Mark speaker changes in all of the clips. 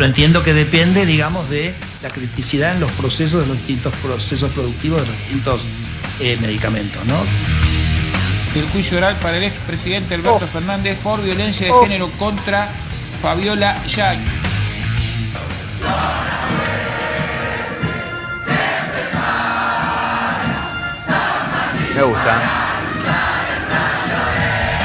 Speaker 1: pero entiendo que depende, digamos, de la criticidad en los procesos de los distintos procesos productivos de los distintos medicamentos, ¿no?
Speaker 2: El juicio oral para el expresidente Alberto Fernández por violencia de género contra Fabiola Yáñez.
Speaker 3: Me gusta.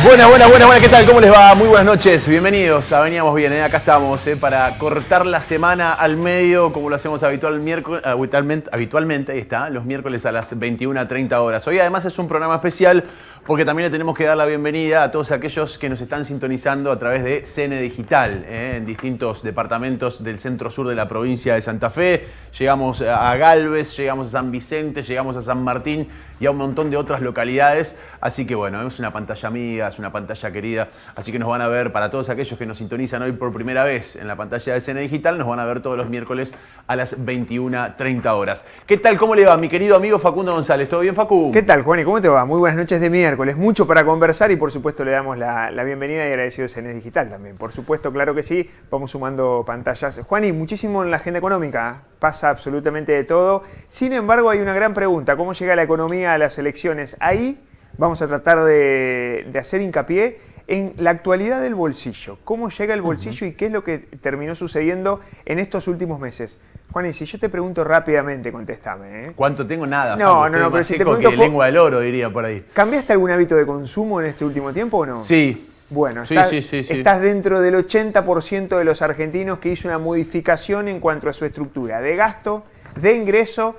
Speaker 3: Buenas, ¿qué tal? ¿Cómo les va? Muy buenas noches, bienvenidos a Veníamos Bien, acá estamos para cortar la semana al medio, como lo hacemos habitualmente, ahí está, los miércoles a las 21:30 horas. Hoy además es un programa especial porque también le tenemos que dar la bienvenida a todos aquellos que nos están sintonizando a través de CN Digital, en distintos departamentos del centro-sur de la provincia de Santa Fe. Llegamos a Galvez, llegamos a San Vicente, llegamos a San Martín y a un montón de otras localidades. Así que bueno, es una pantalla amiga, es una pantalla querida. Así que nos van a ver, para todos aquellos que nos sintonizan hoy por primera vez en la pantalla de CN Digital, nos van a ver todos los miércoles a las 21:30 horas. ¿Qué tal? ¿Cómo le va mi querido amigo Facundo González? ¿Todo bien, Facu?
Speaker 4: ¿Qué tal, Juan? ¿Y cómo te va? Muy buenas noches de miércoles. Mucho para conversar y por supuesto le damos la bienvenida y agradecidos a CN Digital también. Por supuesto, claro que sí, vamos sumando pantallas. Juan, y muchísimo en la agenda económica. Pasa absolutamente de todo. Sin embargo, hay una gran pregunta. ¿Cómo llega la economía a las elecciones? Ahí vamos a tratar de hacer hincapié en la actualidad del bolsillo. ¿Cómo llega el bolsillo y qué es lo que terminó sucediendo en estos últimos meses? Juan, y si yo te pregunto rápidamente, contéstame.
Speaker 3: ¿Cuánto tengo? Nada.
Speaker 4: No, pero si te pregunto...
Speaker 3: que lengua del oro, diría por ahí.
Speaker 4: ¿Cambiaste algún hábito de consumo en este último tiempo o no?
Speaker 3: Sí.
Speaker 4: Bueno,
Speaker 3: sí.
Speaker 4: Estás dentro del 80% de los argentinos que hizo una modificación en cuanto a su estructura de gasto, de ingreso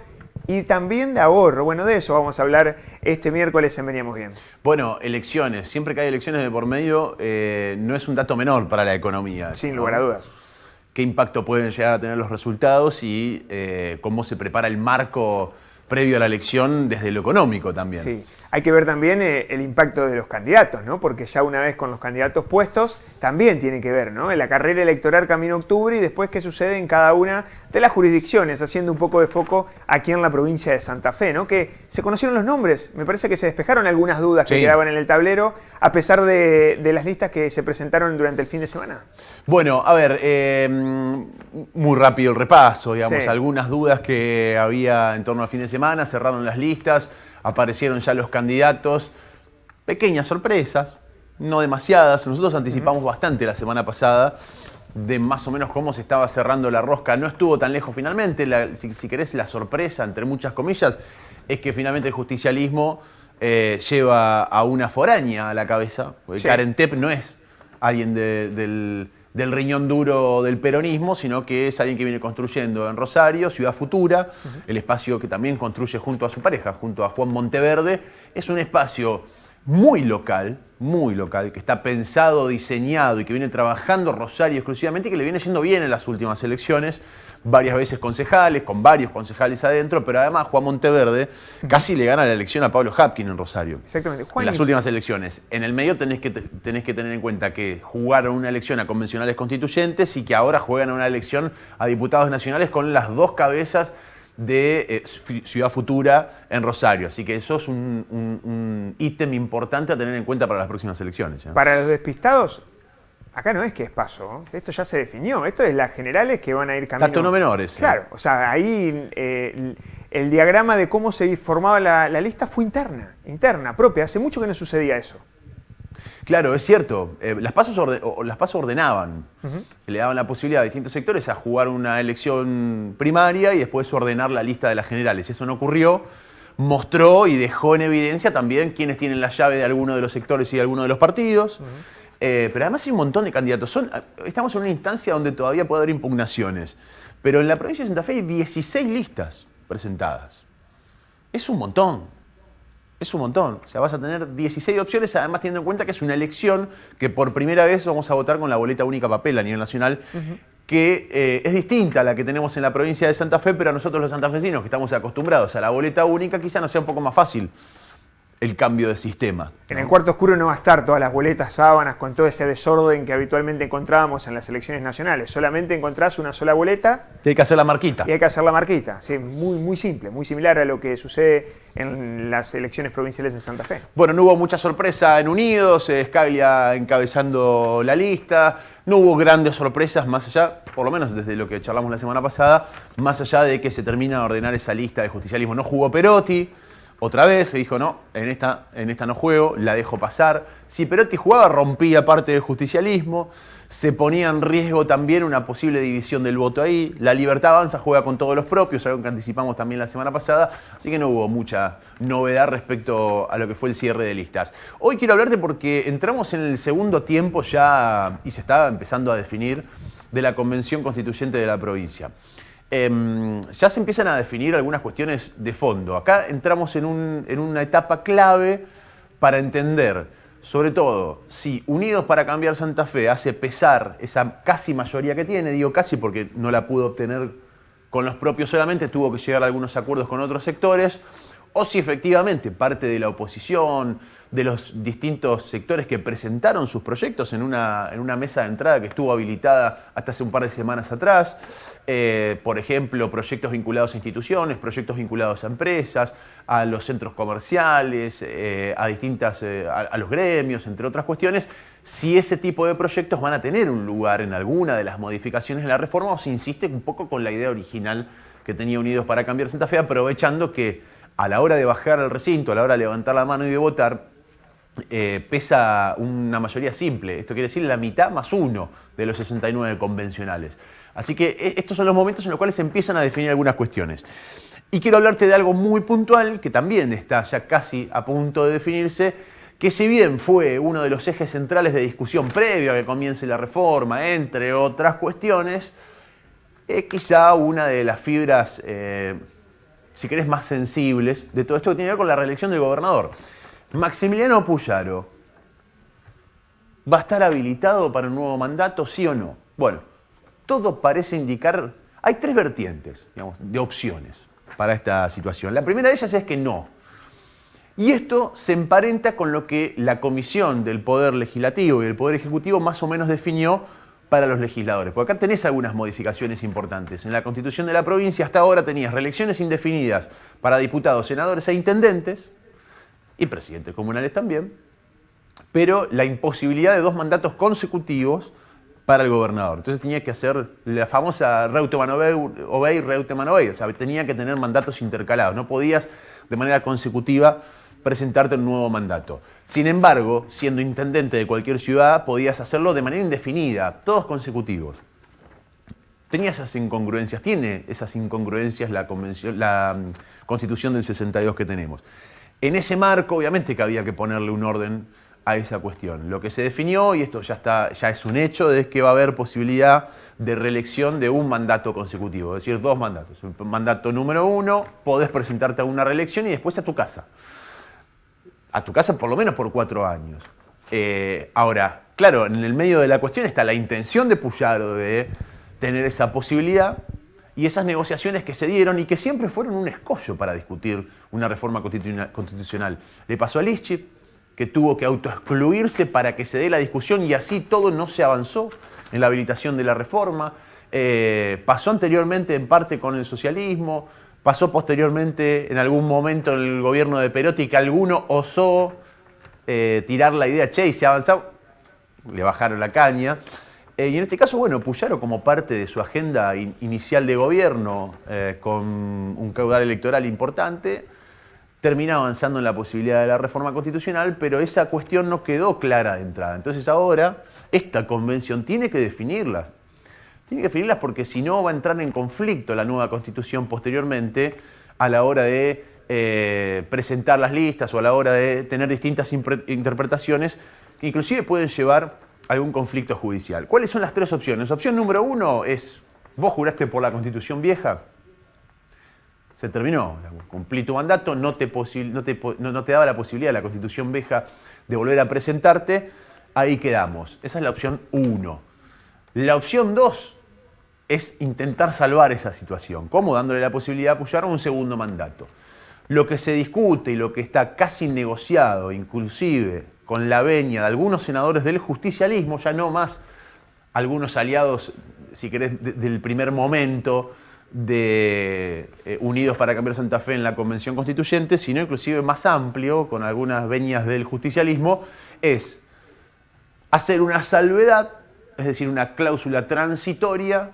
Speaker 4: y también de ahorro. Bueno, de eso vamos a hablar este miércoles en Veníamos Bien.
Speaker 3: Bueno, elecciones. Siempre que hay elecciones de por medio, no es un dato menor para la economía.
Speaker 4: Sin lugar a dudas.
Speaker 3: ¿Qué impacto pueden llegar a tener los resultados y cómo se prepara el marco previo a la elección desde lo económico también?
Speaker 4: Sí. Hay que ver también el impacto de los candidatos, ¿no? Porque ya una vez con los candidatos puestos, también tiene que ver, ¿no? En la carrera electoral camino a octubre y después qué sucede en cada una de las jurisdicciones, haciendo un poco de foco aquí en la provincia de Santa Fe, ¿no? Que se conocieron los nombres, me parece que se despejaron algunas dudas que quedaban en el tablero, a pesar de las listas que se presentaron durante el fin de semana.
Speaker 3: Bueno, a ver, muy rápido el repaso, digamos, algunas dudas que había en torno al fin de semana, cerraron las listas. Aparecieron ya los candidatos, pequeñas sorpresas, no demasiadas. Nosotros anticipamos bastante la semana pasada de más o menos cómo se estaba cerrando la rosca. No estuvo tan lejos finalmente. Si querés, la sorpresa, entre muchas comillas, es que finalmente el justicialismo lleva a una foránea a la cabeza. Porque Karen Tepp no es alguien del riñón duro del peronismo, sino que es alguien que viene construyendo en Rosario, Ciudad Futura, el espacio que también construye junto a su pareja, junto a Juan Monteverde. Es un espacio muy local, que está pensado, diseñado y que viene trabajando Rosario exclusivamente y que le viene yendo bien en las últimas elecciones. Varias veces concejales, con varios concejales adentro, pero además Juan Monteverde casi le gana la elección a Pablo Hapkin en Rosario.
Speaker 4: Exactamente.
Speaker 3: En las últimas elecciones. En el medio tenés que tener en cuenta que jugaron una elección a convencionales constituyentes y que ahora juegan una elección a diputados nacionales con las dos cabezas de Ciudad Futura en Rosario. Así que eso es un ítem importante a tener en cuenta para las próximas elecciones.
Speaker 4: Para los despistados, acá no es que es paso, esto ya se definió, esto es las generales que van a ir camino.
Speaker 3: Tanto no menores.
Speaker 4: Claro, o sea, ahí el diagrama de cómo se formaba la lista fue interna, propia, hace mucho que no sucedía eso.
Speaker 3: Claro, es cierto, las PASO ordenaban, le daban la posibilidad a distintos sectores a jugar una elección primaria y después ordenar la lista de las generales. Eso no ocurrió, mostró y dejó en evidencia también quiénes tienen la llave de alguno de los sectores y de alguno de los partidos. Pero además hay un montón de candidatos. Estamos en una instancia donde todavía puede haber impugnaciones. Pero en la provincia de Santa Fe hay 16 listas presentadas. Es un montón. Es un montón. O sea, vas a tener 16 opciones, además teniendo en cuenta que es una elección que por primera vez vamos a votar con la boleta única papel a nivel nacional, que es distinta a la que tenemos en la provincia de Santa Fe, pero a nosotros los santafesinos que estamos acostumbrados a la boleta única quizá nos sea un poco más fácil el cambio de sistema, ¿no?
Speaker 4: En el cuarto oscuro no va a estar todas las boletas, sábanas, con todo ese desorden que habitualmente encontrábamos en las elecciones nacionales. Solamente encontrás una sola boleta.
Speaker 3: Y hay que hacer la marquita.
Speaker 4: Y hay que hacer la marquita. Sí, muy simple, muy similar a lo que sucede en las elecciones provinciales de Santa Fe.
Speaker 3: Bueno, no hubo mucha sorpresa en Unidos, Scalia encabezando la lista. No hubo grandes sorpresas más allá, por lo menos desde lo que charlamos la semana pasada, más allá de que se termina de ordenar esa lista de justicialismo. No jugó Perotti, otra vez se dijo no, en esta no juego, la dejo pasar. Si Perotti jugaba, rompía parte del justicialismo, se ponía en riesgo también una posible división del voto ahí. La Libertad Avanza juega con todos los propios, algo que anticipamos también la semana pasada, así que no hubo mucha novedad respecto a lo que fue el cierre de listas. Hoy quiero hablarte porque entramos en el segundo tiempo ya y se está empezando a definir de la Convención Constituyente de la provincia. Ya se empiezan a definir algunas cuestiones de fondo. Acá entramos en una etapa clave para entender, sobre todo, si Unidos para Cambiar Santa Fe hace pesar esa casi mayoría que tiene, digo casi porque no la pudo obtener con los propios solamente, tuvo que llegar a algunos acuerdos con otros sectores, o si efectivamente parte de la oposición, de los distintos sectores que presentaron sus proyectos en una mesa de entrada que estuvo habilitada hasta hace un par de semanas atrás, por ejemplo, proyectos vinculados a instituciones, proyectos vinculados a empresas, a los centros comerciales, a los gremios, entre otras cuestiones, si ese tipo de proyectos van a tener un lugar en alguna de las modificaciones de la reforma o si insiste un poco con la idea original que tenía Unidos para Cambiar Santa Fe, aprovechando que a la hora de bajar al recinto, a la hora de levantar la mano y de votar, pesa una mayoría simple. Esto quiere decir la mitad más uno de los 69 convencionales. Así que estos son los momentos en los cuales se empiezan a definir algunas cuestiones. Y quiero hablarte de algo muy puntual que también está ya casi a punto de definirse, que si bien fue uno de los ejes centrales de discusión previo a que comience la reforma, entre otras cuestiones, es quizá una de las fibras, si querés, más sensibles de todo esto que tiene que ver con la reelección del gobernador. Maximiliano Puyaro, ¿va a estar habilitado para un nuevo mandato, sí o no? Bueno, todo parece indicar, hay tres vertientes, digamos, de opciones para esta situación. La primera de ellas es que no. Y esto se emparenta con lo que la Comisión del Poder Legislativo y el Poder Ejecutivo más o menos definió para los legisladores. Porque acá tenés algunas modificaciones importantes. En la Constitución de la provincia hasta ahora tenías reelecciones indefinidas para diputados, senadores e intendentes, y presidentes comunales también, pero la imposibilidad de 2 mandatos consecutivos para el gobernador. Entonces tenía que hacer la famosa Reutemann Obey, Reutemann Obey, o sea, tenía que tener mandatos intercalados, no podías de manera consecutiva presentarte un nuevo mandato. Sin embargo, siendo intendente de cualquier ciudad, podías hacerlo de manera indefinida, todos consecutivos. Tenía esas incongruencias, tiene esas incongruencias la Constitución del 62 que tenemos. En ese marco, obviamente que había que ponerle un orden a esa cuestión. Lo que se definió, y esto ya es un hecho, es que va a haber posibilidad de reelección de un mandato consecutivo, es decir, 2 mandatos. El mandato número 1, podés presentarte a una reelección y después a tu casa. A tu casa por lo menos por 4 años. Ahora, claro, en el medio de la cuestión está la intención de Puyaro de tener esa posibilidad, y esas negociaciones que se dieron y que siempre fueron un escollo para discutir una reforma constitucional. Le pasó a Lischit, que tuvo que autoexcluirse para que se dé la discusión y así todo no se avanzó en la habilitación de la reforma. Pasó anteriormente en parte con el socialismo, pasó posteriormente en algún momento en el gobierno de Perotti que alguno osó tirar la idea, che, y se ha avanzado, le bajaron la caña. Y en este caso, bueno, Puyaro como parte de su agenda inicial de gobierno, con un caudal electoral importante, termina avanzando en la posibilidad de la reforma constitucional, pero esa cuestión no quedó clara de entrada. Entonces ahora, esta convención tiene que definirlas. Tiene que definirlas porque si no va a entrar en conflicto la nueva constitución posteriormente a la hora de presentar las listas o a la hora de tener distintas interpretaciones que inclusive pueden llevar algún conflicto judicial. ¿Cuáles son las 3 opciones? Opción número 1 es, vos juraste por la Constitución vieja, se terminó, cumplí tu mandato, no te daba la posibilidad la Constitución vieja de volver a presentarte, ahí quedamos. Esa es la opción 1. La opción 2 es intentar salvar esa situación. ¿Cómo? Dándole la posibilidad a Puyaro un segundo mandato. Lo que se discute y lo que está casi negociado, inclusive con la venia de algunos senadores del justicialismo, ya no más algunos aliados, si querés, del primer momento de Unidos para Cambiar Santa Fe en la Convención Constituyente, sino inclusive más amplio, con algunas venias del justicialismo, es hacer una salvedad es decir, una cláusula transitoria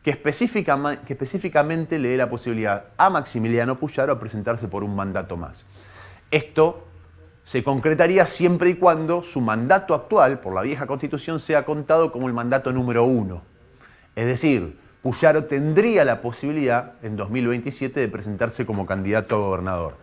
Speaker 3: que específicamente le dé la posibilidad a Maximiliano Puyaro a presentarse por un mandato más. Esto se concretaría siempre y cuando su mandato actual, por la vieja Constitución, sea contado como el mandato número 1. Es decir, Puyaro tendría la posibilidad en 2027 de presentarse como candidato a gobernador,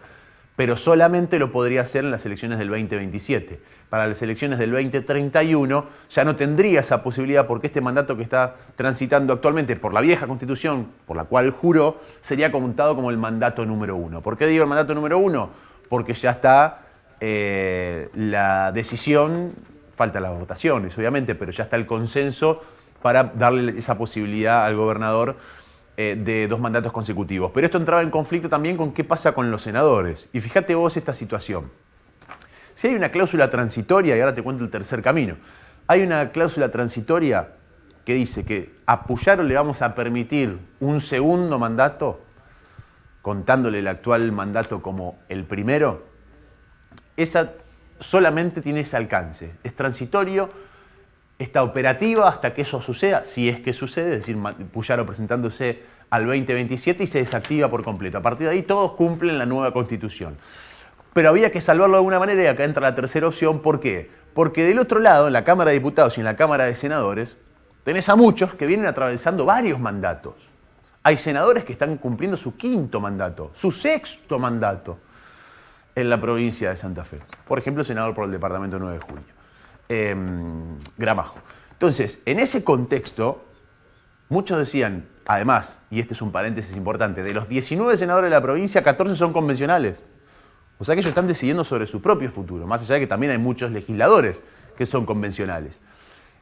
Speaker 3: pero solamente lo podría hacer en las elecciones del 2027. Para las elecciones del 2031 ya no tendría esa posibilidad porque este mandato que está transitando actualmente por la vieja Constitución, por la cual juró, sería contado como el mandato número 1. ¿Por qué digo el mandato número 1? Porque ya está la decisión, faltan las votaciones obviamente, pero ya está el consenso para darle esa posibilidad al gobernador de 2 mandatos consecutivos. Pero esto entraba en conflicto también con qué pasa con los senadores. Y fíjate vos esta situación. Si hay una cláusula transitoria, y ahora te cuento el tercer camino, hay una cláusula transitoria que dice que a Puyaro le vamos a permitir un segundo mandato, contándole el actual mandato como el primero, esa solamente tiene ese alcance. Es transitorio, está operativa hasta que eso suceda, si es que sucede, es decir, Puyaro presentándose al 2027 y se desactiva por completo. A partir de ahí todos cumplen la nueva Constitución. Pero había que salvarlo de alguna manera y acá entra la tercera opción. ¿Por qué? Porque del otro lado, en la Cámara de Diputados y en la Cámara de Senadores, tenés a muchos que vienen atravesando varios mandatos. Hay senadores que están cumpliendo su 5º mandato, su 6º mandato en la provincia de Santa Fe. Por ejemplo, senador por el departamento 9 de Julio, Gramajo. Entonces, en ese contexto, muchos decían, además, y este es un paréntesis importante, de los 19 senadores de la provincia, 14 son convencionales. O sea que ellos están decidiendo sobre su propio futuro, más allá de que también hay muchos legisladores que son convencionales.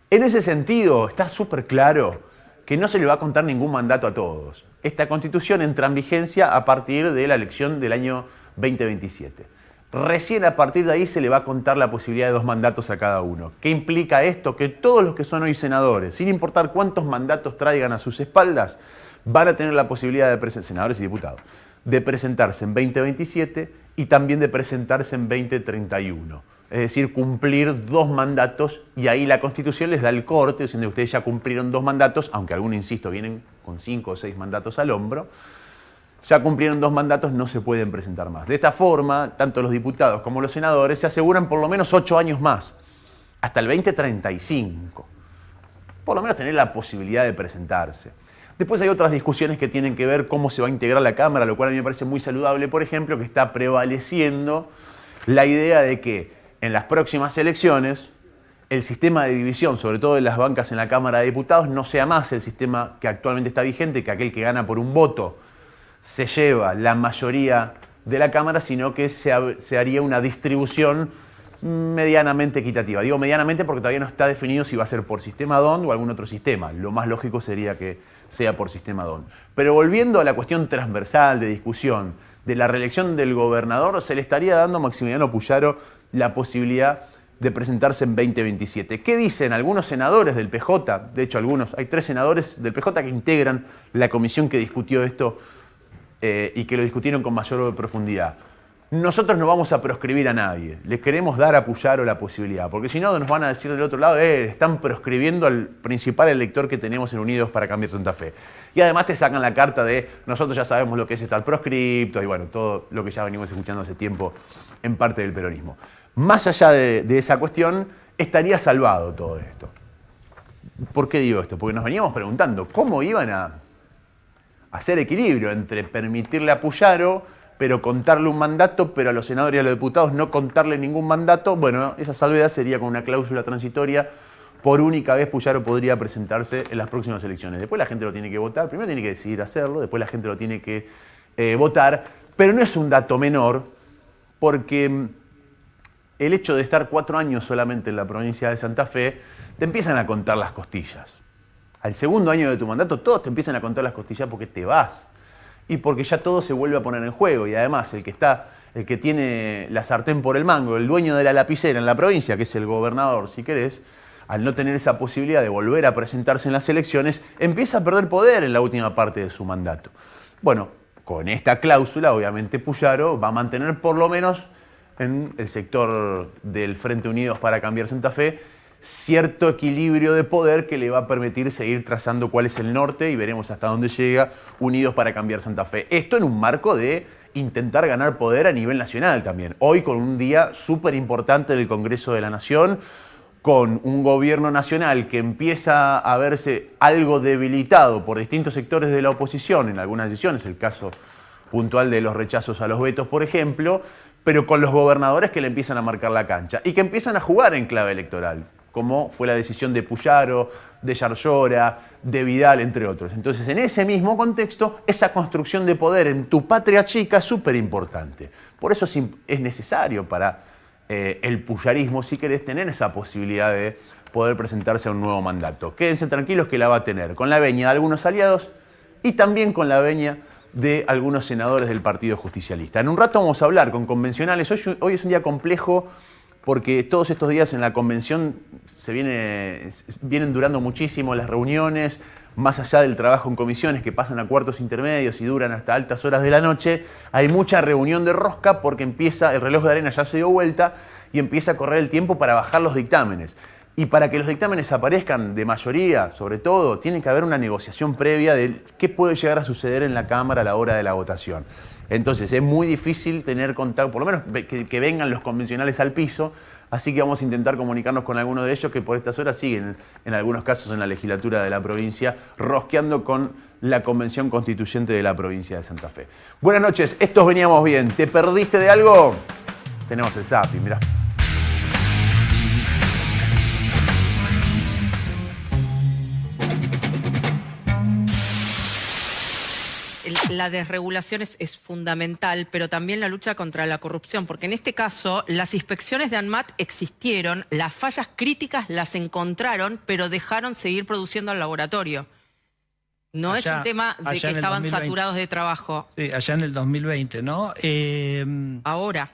Speaker 3: En ese sentido, está súper claro que no se le va a contar ningún mandato a todos. Esta Constitución entra en vigencia a partir de la elección del año 2027. Recién a partir de ahí se le va a contar la posibilidad de 2 mandatos a cada uno. ¿Qué implica esto? Que todos los que son hoy senadores, sin importar cuántos mandatos traigan a sus espaldas, van a tener la posibilidad de senadores y diputados, de presentarse en 2027 y también de presentarse en 2031. Es decir, cumplir 2 mandatos y ahí la Constitución les da el corte, diciendo que ustedes ya cumplieron 2 mandatos, aunque algunos, insisto, vienen con 5 o 6 mandatos al hombro, ya cumplieron 2 mandatos, no se pueden presentar más. De esta forma, tanto los diputados como los senadores se aseguran por lo menos 8 años más, hasta el 2035. Por lo menos tener la posibilidad de presentarse. Después hay otras discusiones que tienen que ver cómo se va a integrar la Cámara, lo cual a mí me parece muy saludable, por ejemplo, que está prevaleciendo la idea de que en las próximas elecciones el sistema de división, sobre todo de las bancas en la Cámara de Diputados, no sea más el sistema que actualmente está vigente, que aquel que gana por un voto se lleva la mayoría de la Cámara, sino que se haría una distribución medianamente equitativa. Digo medianamente porque todavía no está definido si va a ser por sistema DON o algún otro sistema. Lo más lógico sería que sea por sistema DON. Pero volviendo a la cuestión transversal de discusión de la reelección del gobernador, se le estaría dando a Maximiliano Puyaro la posibilidad de presentarse en 2027. ¿Qué dicen algunos senadores del PJ? De hecho, hay 3 senadores del PJ que integran la comisión que discutió esto y que lo discutieron con mayor profundidad. Nosotros no vamos a proscribir a nadie, le queremos dar a Puyaro la posibilidad, porque si no nos van a decir del otro lado, están proscribiendo al principal elector que tenemos en Unidos para Cambiar Santa Fe. Y además te sacan la carta de nosotros ya sabemos lo que es estar proscripto y bueno, todo lo que ya venimos escuchando hace tiempo en parte del peronismo. Más allá de esa cuestión, estaría salvado todo esto. ¿Por qué digo esto? Porque nos veníamos preguntando cómo iban a hacer equilibrio entre permitirle a Puyaro pero contarle un mandato, pero a los senadores y a los diputados no contarle ningún mandato. Bueno, esa salvedad sería con una cláusula transitoria. Por única vez Puyaro podría presentarse en las próximas elecciones. Después la gente lo tiene que votar, primero tiene que decidir hacerlo, después la gente lo tiene que votar, pero no es un dato menor, porque el hecho de estar 4 años solamente en la provincia de Santa Fe, te empiezan a contar las costillas. Al segundo año de tu mandato, todos te empiezan a contar las costillas porque te vas. Y porque ya todo se vuelve a poner en juego. Y además, el que tiene la sartén por el mango, el dueño de la lapicera en la provincia, que es el gobernador, si querés, al no tener esa posibilidad de volver a presentarse en las elecciones, empieza a perder poder en la última parte de su mandato. Bueno, con esta cláusula, obviamente, Puyaro va a mantener por lo menos en el sector del Frente Unidos para Cambiar Santa Fe cierto equilibrio de poder que le va a permitir seguir trazando cuál es el norte y veremos hasta dónde llega Unidos para Cambiar Santa Fe. Esto en un marco de intentar ganar poder a nivel nacional también. Hoy con un día súper importante del Congreso de la Nación, con un gobierno nacional que empieza a verse algo debilitado por distintos sectores de la oposición en algunas decisiones, el caso puntual de los rechazos a los vetos, por ejemplo, pero con los gobernadores que le empiezan a marcar la cancha y que empiezan a jugar en clave electoral, como fue la decisión de Puyaro, de Yarlora, de Vidal, entre otros. Entonces, en ese mismo contexto, esa construcción de poder en tu patria chica es súper importante. Por eso es necesario para el puyarismo, si querés, tener esa posibilidad de poder presentarse a un nuevo mandato. Quédense tranquilos que la va a tener, con la veña de algunos aliados y también con la veña de algunos senadores del Partido Justicialista. En un rato vamos a hablar con convencionales. Hoy es un día complejo porque todos estos días en la convención vienen durando muchísimo las reuniones, más allá del trabajo en comisiones que pasan a cuartos intermedios y duran hasta altas horas de la noche, hay mucha reunión de rosca porque el reloj de arena ya se dio vuelta y empieza a correr el tiempo para bajar los dictámenes. Y para que los dictámenes aparezcan de mayoría, sobre todo, tiene que haber una negociación previa de qué puede llegar a suceder en la Cámara a la hora de la votación. Entonces es muy difícil tener contacto, por lo menos que vengan los convencionales al piso, así que vamos a intentar comunicarnos con algunos de ellos que por estas horas siguen, en algunos casos en la legislatura de la provincia, rosqueando con la Convención Constituyente de la provincia de Santa Fe. Buenas noches, estos veníamos bien. ¿Te perdiste de algo? Tenemos el Zapi, mirá.
Speaker 5: La desregulación es fundamental, pero también la lucha contra la corrupción, porque en este caso las inspecciones de ANMAT existieron, las fallas críticas las encontraron, pero dejaron seguir produciendo al laboratorio. No es un tema de que estaban saturados de trabajo.
Speaker 1: Sí, allá en el 2020, ¿no?
Speaker 5: Ahora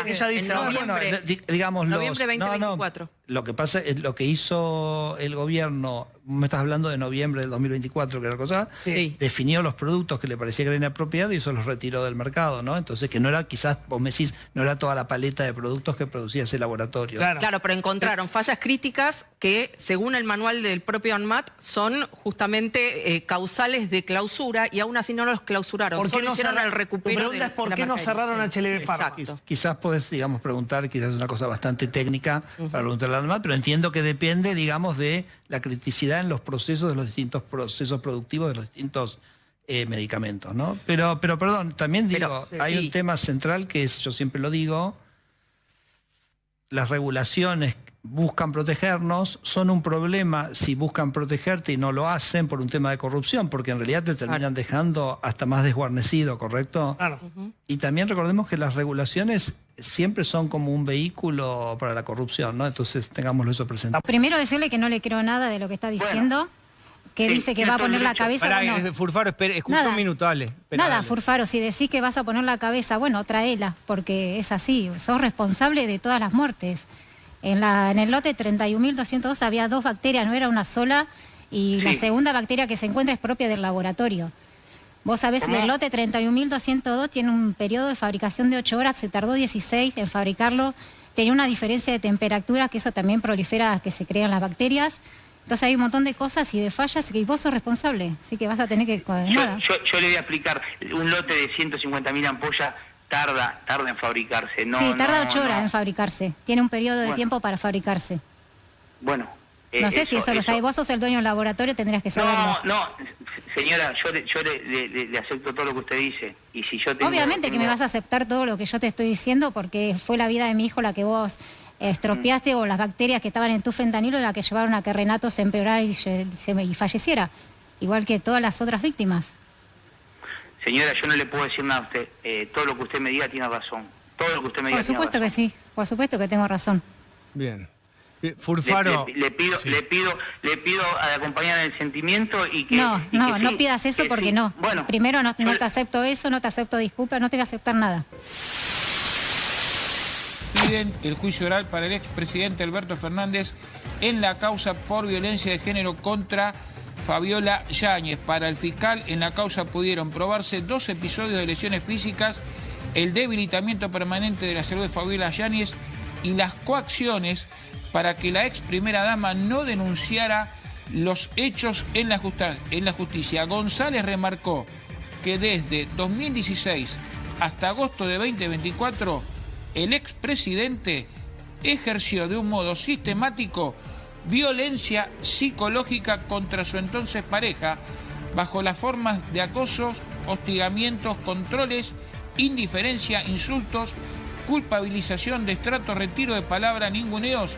Speaker 1: ella dice,
Speaker 5: en noviembre,
Speaker 1: digamos,
Speaker 5: noviembre 2024.
Speaker 1: Lo que pasa es lo que hizo el gobierno, me estás hablando de noviembre del 2024, que era la cosa,
Speaker 5: sí.
Speaker 1: Definió los productos que le parecía que eran inapropiados y eso los retiró del mercado, ¿no? Entonces que no era, quizás vos me decís, no era toda la paleta de productos que producía ese laboratorio.
Speaker 5: Claro, pero encontraron fallas críticas que, según el manual del propio ANMAT, son justamente causales de clausura y aún así no los clausuraron, solo hicieron el recupero.
Speaker 6: Tu pregunta es ¿por qué no cerraron HLB Pharma?
Speaker 1: Quizás podés, digamos, preguntar, quizás es una cosa bastante técnica para preguntarle al ANMAT, pero entiendo que depende, digamos, de la criticidad en los procesos de los distintos procesos productivos de los distintos medicamentos, ¿no? Pero perdón, también digo, hay un tema central que es, yo siempre lo digo, las regulaciones buscan protegernos, son un problema si buscan protegerte y no lo hacen por un tema de corrupción, porque en realidad te terminan dejando hasta más desguarnecido, ¿correcto?
Speaker 6: Claro.
Speaker 1: Y también recordemos que las regulaciones siempre son como un vehículo para la corrupción, ¿no? Entonces tengámoslo eso presente.
Speaker 7: Primero decirle que no le creo nada de lo que está diciendo, que dice que va a poner la cabeza.
Speaker 8: Pará, Furfaro, escucha un minuto, dale.
Speaker 7: Nada, Furfaro, si decís que vas a poner la cabeza, bueno, tráela, porque es así, sos responsable de todas las muertes. En el lote 31.202 había 2 bacterias, no era una sola, y la segunda bacteria que se encuentra es propia del laboratorio. Vos sabés que el lote 31.202 tiene un periodo de fabricación de 8 horas, se tardó 16 en fabricarlo, tenía una diferencia de temperatura, que eso también prolifera que se crean las bacterias. Entonces hay un montón de cosas y de fallas y vos sos responsable, así que vas a tener que...
Speaker 9: Yo le voy a explicar, un lote de 150.000 ampollas tarda en fabricarse. No,
Speaker 7: sí, tarda 8 horas en fabricarse, tiene un periodo de tiempo para fabricarse.
Speaker 9: Bueno.
Speaker 7: No sé si eso lo sabés, vos sos el dueño del laboratorio, tendrías que saberlo.
Speaker 9: No, señora, yo le acepto todo lo que usted dice. Y si yo tengo,
Speaker 7: obviamente que me vas a aceptar todo lo que yo te estoy diciendo porque fue la vida de mi hijo la que vos estropeaste o las bacterias que estaban en tu fentanilo la que llevaron a que Renato se empeorara y falleciera, igual que todas las otras víctimas.
Speaker 9: Señora, yo no le puedo decir nada a usted. Todo lo que usted me diga tiene razón. Todo lo que usted me diga tiene razón.
Speaker 7: Por supuesto que sí, por supuesto que tengo razón.
Speaker 8: Bien. Furfaro.
Speaker 9: Le pido acompañar el sentimiento y que...
Speaker 7: No pidas eso porque no.
Speaker 9: Bueno,
Speaker 7: primero no te acepto eso, no te acepto disculpas, no te voy a aceptar nada.
Speaker 2: Piden el juicio oral para el expresidente Alberto Fernández en la causa por violencia de género contra Fabiola Yáñez. Para el fiscal, en la causa pudieron probarse 2 episodios de lesiones físicas, el debilitamiento permanente de la salud de Fabiola Yáñez y las coacciones para que la ex primera dama no denunciara los hechos en la justicia. González remarcó que desde 2016 hasta agosto de 2024, el expresidente ejerció de un modo sistemático violencia psicológica contra su entonces pareja, bajo las formas de acosos, hostigamientos, controles, indiferencia, insultos, culpabilización, destrato, retiro de palabra, ninguneos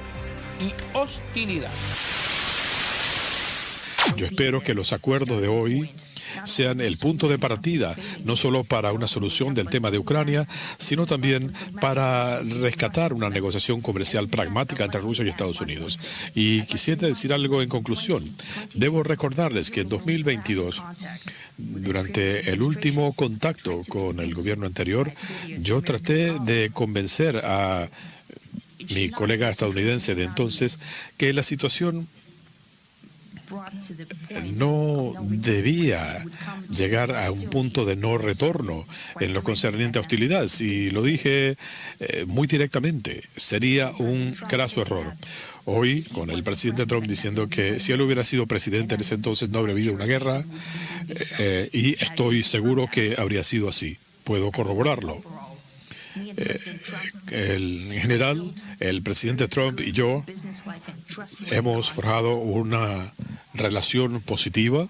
Speaker 2: y hostilidad.
Speaker 10: Yo espero que los acuerdos de hoy sean el punto de partida, no solo para una solución del tema de Ucrania, sino también para rescatar una negociación comercial pragmática entre Rusia y Estados Unidos. Y quisiera decir algo en conclusión. Debo recordarles que en 2022, durante el último contacto con el gobierno anterior, yo traté de convencer a mi colega estadounidense de entonces que la situación no debía llegar a un punto de no retorno en lo concerniente a hostilidades. Y lo dije muy directamente, sería un craso error. Hoy, con el presidente Trump diciendo que si él hubiera sido presidente en ese entonces no habría habido una guerra, y estoy seguro que habría sido así. Puedo corroborarlo. En general, el presidente Trump y yo hemos forjado una relación positiva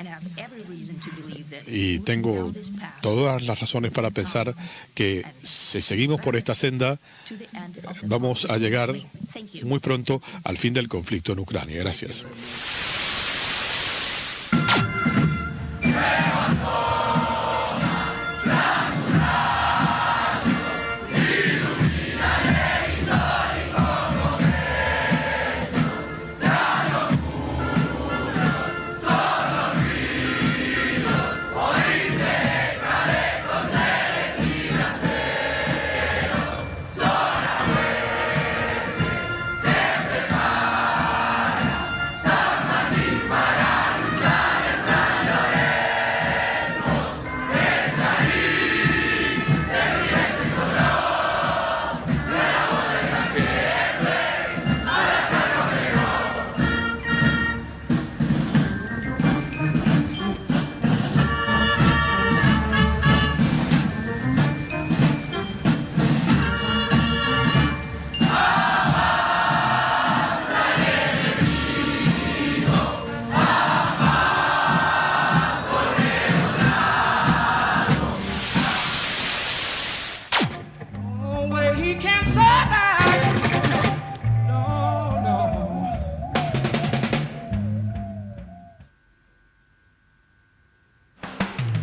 Speaker 10: y tengo todas las razones para pensar que si seguimos por esta senda vamos a llegar muy pronto al fin del conflicto en Ucrania. Gracias.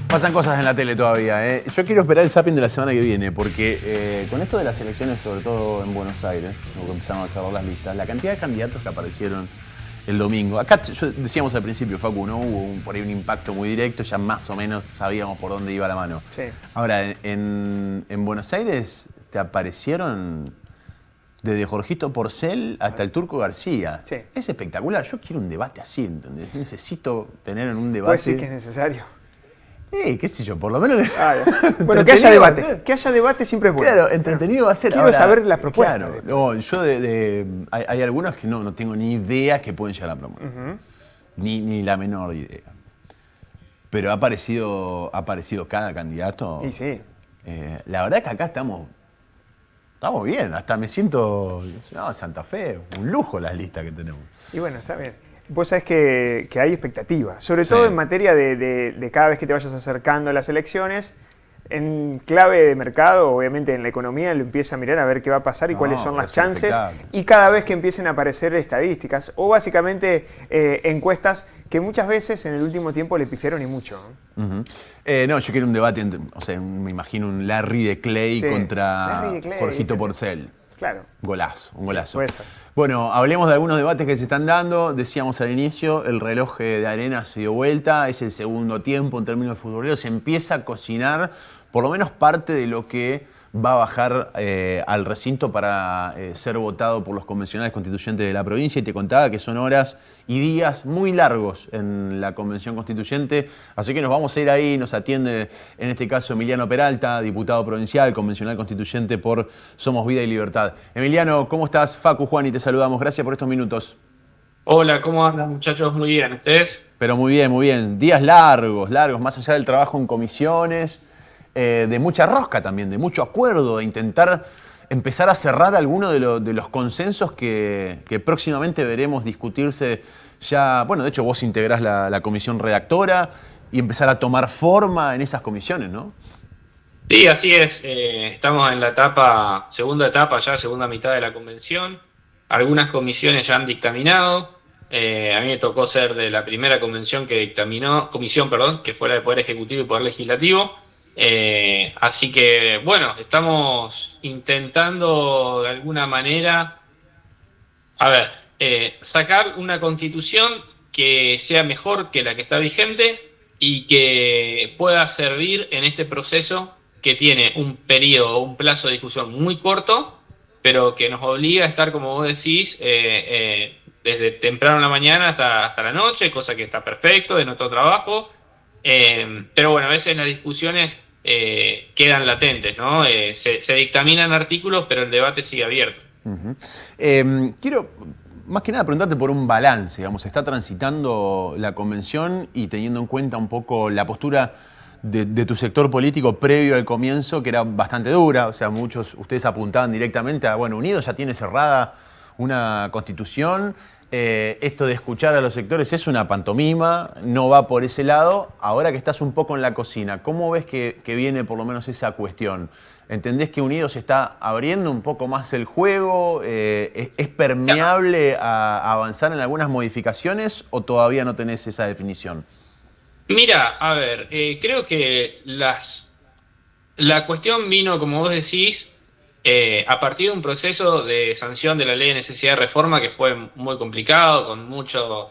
Speaker 3: Pasan cosas en la tele todavía, ¿eh? Yo quiero esperar el zapping de la semana que viene, porque con esto de las elecciones, sobre todo en Buenos Aires, como que empezaron a cerrar las listas, la cantidad de candidatos que aparecieron el domingo. Acá decíamos al principio, Facu, ¿no? Hubo por ahí un impacto muy directo, ya más o menos sabíamos por dónde iba la mano.
Speaker 4: Sí.
Speaker 3: Ahora, en Buenos Aires te aparecieron desde Jorgito Porcel hasta el Turco García.
Speaker 4: Sí.
Speaker 3: Es espectacular. Yo quiero un debate así, ¿entendés? Necesito tener en un debate...
Speaker 4: Pues sí que es necesario.
Speaker 3: Qué sé yo, por lo menos...
Speaker 4: Bueno, que haya debate. Que haya debate siempre es bueno.
Speaker 3: Claro, entretenido va a ser.
Speaker 4: Quiero
Speaker 3: ahora,
Speaker 4: saber las propuestas.
Speaker 3: Claro, no, yo hay algunos que no tengo ni idea que pueden llegar a proponer. Ni la menor idea. Pero ha aparecido cada candidato.
Speaker 4: Y sí.
Speaker 3: La verdad es que acá estamos bien. Hasta me siento... Santa Fe, un lujo las listas que tenemos.
Speaker 4: Y bueno, está bien. Vos sabés que hay expectativa, sobre todo en materia de cada vez que te vayas acercando a las elecciones, en clave de mercado, obviamente en la economía, lo empieza a mirar a ver qué va a pasar y cuáles son las chances, y cada vez que empiecen a aparecer estadísticas, o básicamente encuestas que muchas veces en el último tiempo le pifiaron y mucho.
Speaker 3: No, yo quiero un debate, me imagino un Larry de Clay contra Jorgito Porcel.
Speaker 4: Claro.
Speaker 3: Un golazo.
Speaker 4: Puede ser.
Speaker 3: Bueno, hablemos de algunos debates que se están dando. Decíamos al inicio, el reloj de arena se dio vuelta, es el segundo tiempo en términos futboleros, se empieza a cocinar por lo menos parte de lo que va a bajar al recinto para ser votado por los convencionales constituyentes de la provincia, y te contaba que son horas y días muy largos en la convención constituyente, así que nos vamos a ir ahí. Nos atiende en este caso Emiliano Peralta, diputado provincial, convencional constituyente por Somos Vida y Libertad. Emiliano, ¿cómo estás? Facu, Juan, y te saludamos. Gracias por estos minutos.
Speaker 11: Hola, ¿cómo andan, muchachos? Muy bien, ¿ustedes?
Speaker 3: Pero muy bien, muy bien. Días largos, más allá del trabajo en comisiones, de mucha rosca también, de mucho acuerdo, de intentar empezar a cerrar algunos de los consensos que próximamente veremos discutirse ya. Bueno, de hecho vos integrás la comisión redactora y empezar a tomar forma en esas comisiones, ¿no?
Speaker 11: Sí, así es. Estamos en la segunda mitad de la convención. Algunas comisiones ya han dictaminado. A mí me tocó ser de la primera comisión que fue la de Poder Ejecutivo y Poder Legislativo. Así que, bueno, estamos intentando de alguna manera, sacar una constitución que sea mejor que la que está vigente y que pueda servir en este proceso que tiene un plazo de discusión muy corto, pero que nos obliga a estar, como vos decís, desde temprano en la mañana hasta la noche, cosa que está perfecto en nuestro trabajo. Pero bueno, a veces las discusiones quedan latentes, ¿no? Se dictaminan artículos, pero el debate sigue abierto.
Speaker 3: Quiero más que nada preguntarte por un balance, digamos. ¿Se está transitando la convención y teniendo en cuenta un poco la postura de tu sector político previo al comienzo, que era bastante dura? O sea, muchos ustedes apuntaban directamente a, bueno, Unidos ya tiene cerrada una constitución, esto de escuchar a los sectores es una pantomima, no va por ese lado. Ahora que estás un poco en la cocina, ¿cómo ves que viene por lo menos esa cuestión? ¿Entendés que Unidos está abriendo un poco más el juego? ¿Es permeable a avanzar en algunas modificaciones o todavía no tenés esa definición?
Speaker 11: Mira, creo que la cuestión vino, como vos decís, a partir de un proceso de sanción de la ley de necesidad de reforma que fue muy complicado, con muchos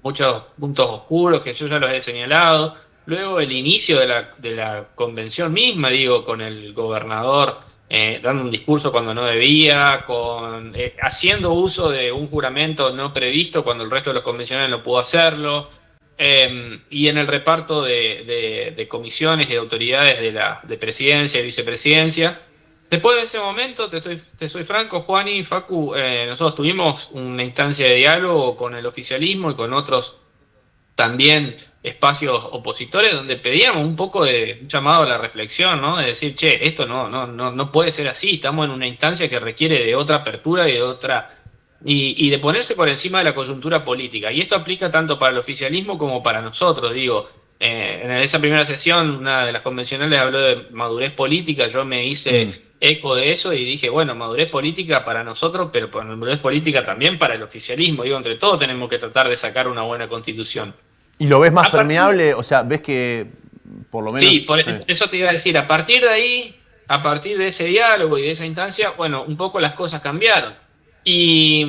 Speaker 11: puntos oscuros que yo ya los he señalado. Luego el inicio de la convención misma, con el gobernador dando un discurso cuando no debía, haciendo uso de un juramento no previsto cuando el resto de los convencionales no pudo hacerlo. Y en el reparto de comisiones y de autoridades de presidencia y vicepresidencia. Después de ese momento, te soy franco, Juan y Facu, nosotros tuvimos una instancia de diálogo con el oficialismo y con otros también espacios opositores donde pedíamos un poco de un llamado a la reflexión, ¿no? De decir, che, esto no puede ser así, estamos en una instancia que requiere de otra apertura y de otra... Y de ponerse por encima de la coyuntura política. Y esto aplica tanto para el oficialismo como para nosotros. En esa primera sesión, una de las convencionales habló de madurez política. Yo me hice eco de eso y dije, bueno, madurez política para nosotros, pero madurez política también para el oficialismo. Entre todos tenemos que tratar de sacar una buena constitución.
Speaker 3: ¿Y lo ves más permeable? O sea, ¿ves que por lo menos...?
Speaker 11: Sí, eso te iba a decir. A partir de ahí, a partir de ese diálogo y de esa instancia, bueno, un poco las cosas cambiaron. Y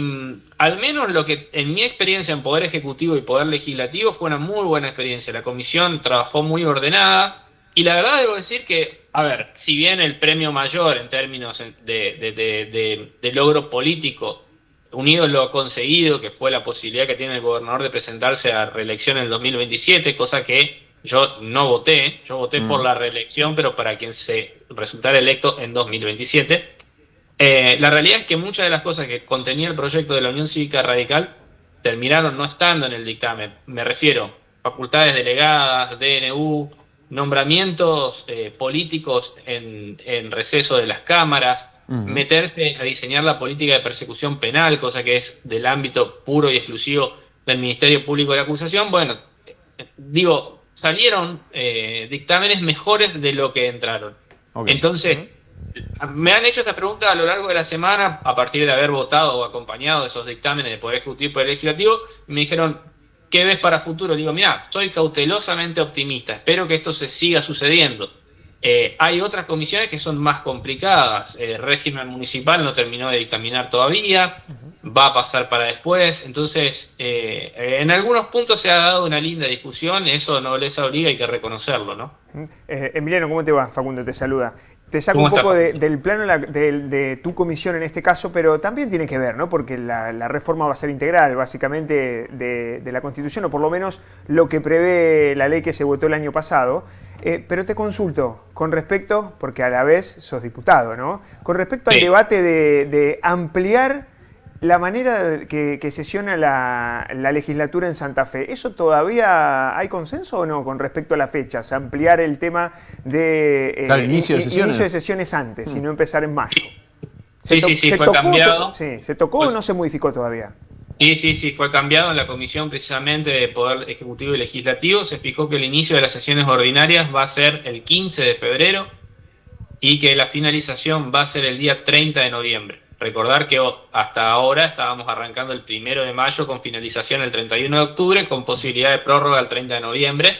Speaker 11: al menos lo que en mi experiencia en Poder Ejecutivo y Poder Legislativo fue una muy buena experiencia. La comisión trabajó muy ordenada y la verdad debo decir que, si bien el premio mayor en términos de logro político, Unidos lo ha conseguido, que fue la posibilidad que tiene el gobernador de presentarse a reelección en el 2027, cosa que yo no voté. Yo voté por la reelección, pero para quien se resultara electo en 2027. La realidad es que muchas de las cosas que contenía el proyecto de la Unión Cívica Radical terminaron no estando en el dictamen. Me refiero a facultades delegadas, DNU, nombramientos políticos en receso de las cámaras, meterse a diseñar la política de persecución penal, cosa que es del ámbito puro y exclusivo del Ministerio Público de la Acusación. Bueno, salieron dictámenes mejores de lo que entraron. Okay. Entonces... Me han hecho esta pregunta a lo largo de la semana a partir de haber votado o acompañado esos dictámenes de Poder Ejecutivo y Poder Legislativo. Me dijeron, ¿qué ves para futuro? Digo, mira, soy cautelosamente optimista, espero que esto se siga sucediendo. Hay otras comisiones que son más complicadas. El régimen municipal no terminó de dictaminar todavía, va a pasar para después. Entonces, en algunos puntos se ha dado una linda discusión, eso no les obliga, hay que reconocerlo, ¿no?
Speaker 4: Emiliano, ¿cómo te va? Facundo te saluda. Te saco un poco del plano de tu comisión en este caso, pero también tiene que ver, ¿no? Porque la reforma va a ser integral, básicamente, de la Constitución, o por lo menos lo que prevé la ley que se votó el año pasado. Pero te consulto, con respecto, porque a la vez sos diputado, ¿no? Con respecto al debate de ampliar la manera que sesiona la legislatura en Santa Fe, ¿eso todavía hay consenso o no con respecto a las fechas? Ampliar el tema de
Speaker 3: inicio de
Speaker 4: sesiones antes y no empezar en mayo.
Speaker 11: Sí, fue cambiado.
Speaker 4: ¿Se tocó o no se modificó todavía?
Speaker 11: Sí, fue cambiado en la comisión precisamente de Poder Ejecutivo y Legislativo. Se explicó que el inicio de las sesiones ordinarias va a ser el 15 de febrero y que la finalización va a ser el día 30 de noviembre. Recordar que hasta ahora estábamos arrancando el 1 de mayo con finalización el 31 de octubre con posibilidad de prórroga el 30 de noviembre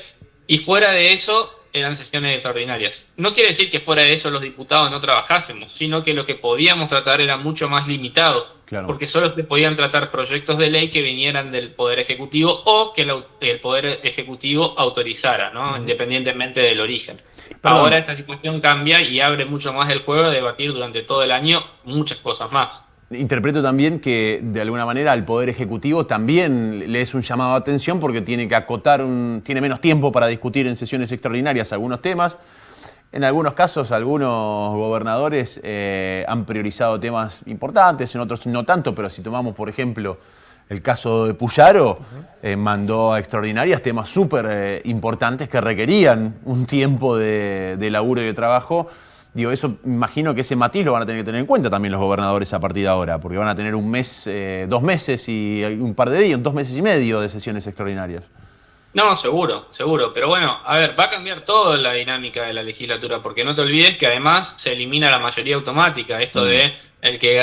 Speaker 11: y fuera de eso eran sesiones extraordinarias. No quiere decir que fuera de eso los diputados no trabajásemos, sino que lo que podíamos tratar era mucho más limitado, porque solo se podían tratar proyectos de ley que vinieran del Poder Ejecutivo o que el Poder Ejecutivo autorizara, ¿no? Independientemente del origen. Ahora esta situación cambia y abre mucho más el juego de debatir durante todo el año muchas cosas más.
Speaker 3: Interpreto también que de alguna manera al Poder Ejecutivo también le es un llamado de atención porque tiene que acotar, tiene menos tiempo para discutir en sesiones extraordinarias algunos temas. En algunos casos algunos gobernadores han priorizado temas importantes, en otros no tanto, pero si tomamos por ejemplo el caso de Puyaro, mandó a extraordinarias temas súper importantes que requerían un tiempo de laburo y de trabajo. Digo, eso imagino que ese matiz lo van a tener que tener en cuenta también los gobernadores a partir de ahora, porque van a tener un mes, 2 meses y un par de días, 2 meses y medio de sesiones extraordinarias.
Speaker 11: No, seguro. Pero bueno, a ver, va a cambiar toda la dinámica de la legislatura, porque no te olvides que además se elimina la mayoría automática, esto de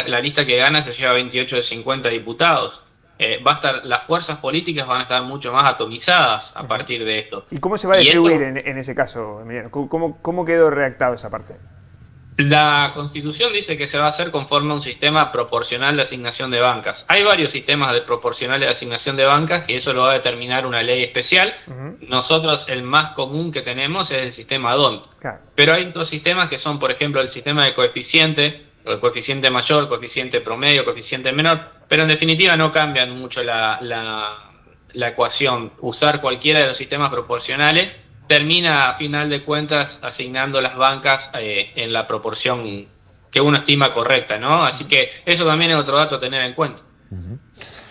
Speaker 11: la lista que gana se lleva 28 de 50 diputados. Las fuerzas políticas van a estar mucho más atomizadas a partir de esto.
Speaker 4: ¿Y cómo se va a distribuir en ese caso, Emiliano? ¿Cómo quedó redactado esa parte?
Speaker 11: La Constitución dice que se va a hacer conforme a un sistema proporcional de asignación de bancas. Hay varios sistemas proporcionales de asignación de bancas y eso lo va a determinar una ley especial. Nosotros el más común que tenemos es el sistema DONT. Pero hay otros sistemas que son, por ejemplo, el sistema de coeficiente, el coeficiente mayor, coeficiente promedio, coeficiente menor, pero en definitiva no cambian mucho la ecuación. Usar cualquiera de los sistemas proporcionales termina a final de cuentas asignando las bancas en la proporción que uno estima correcta, ¿no? Así que eso también es otro dato a tener en cuenta.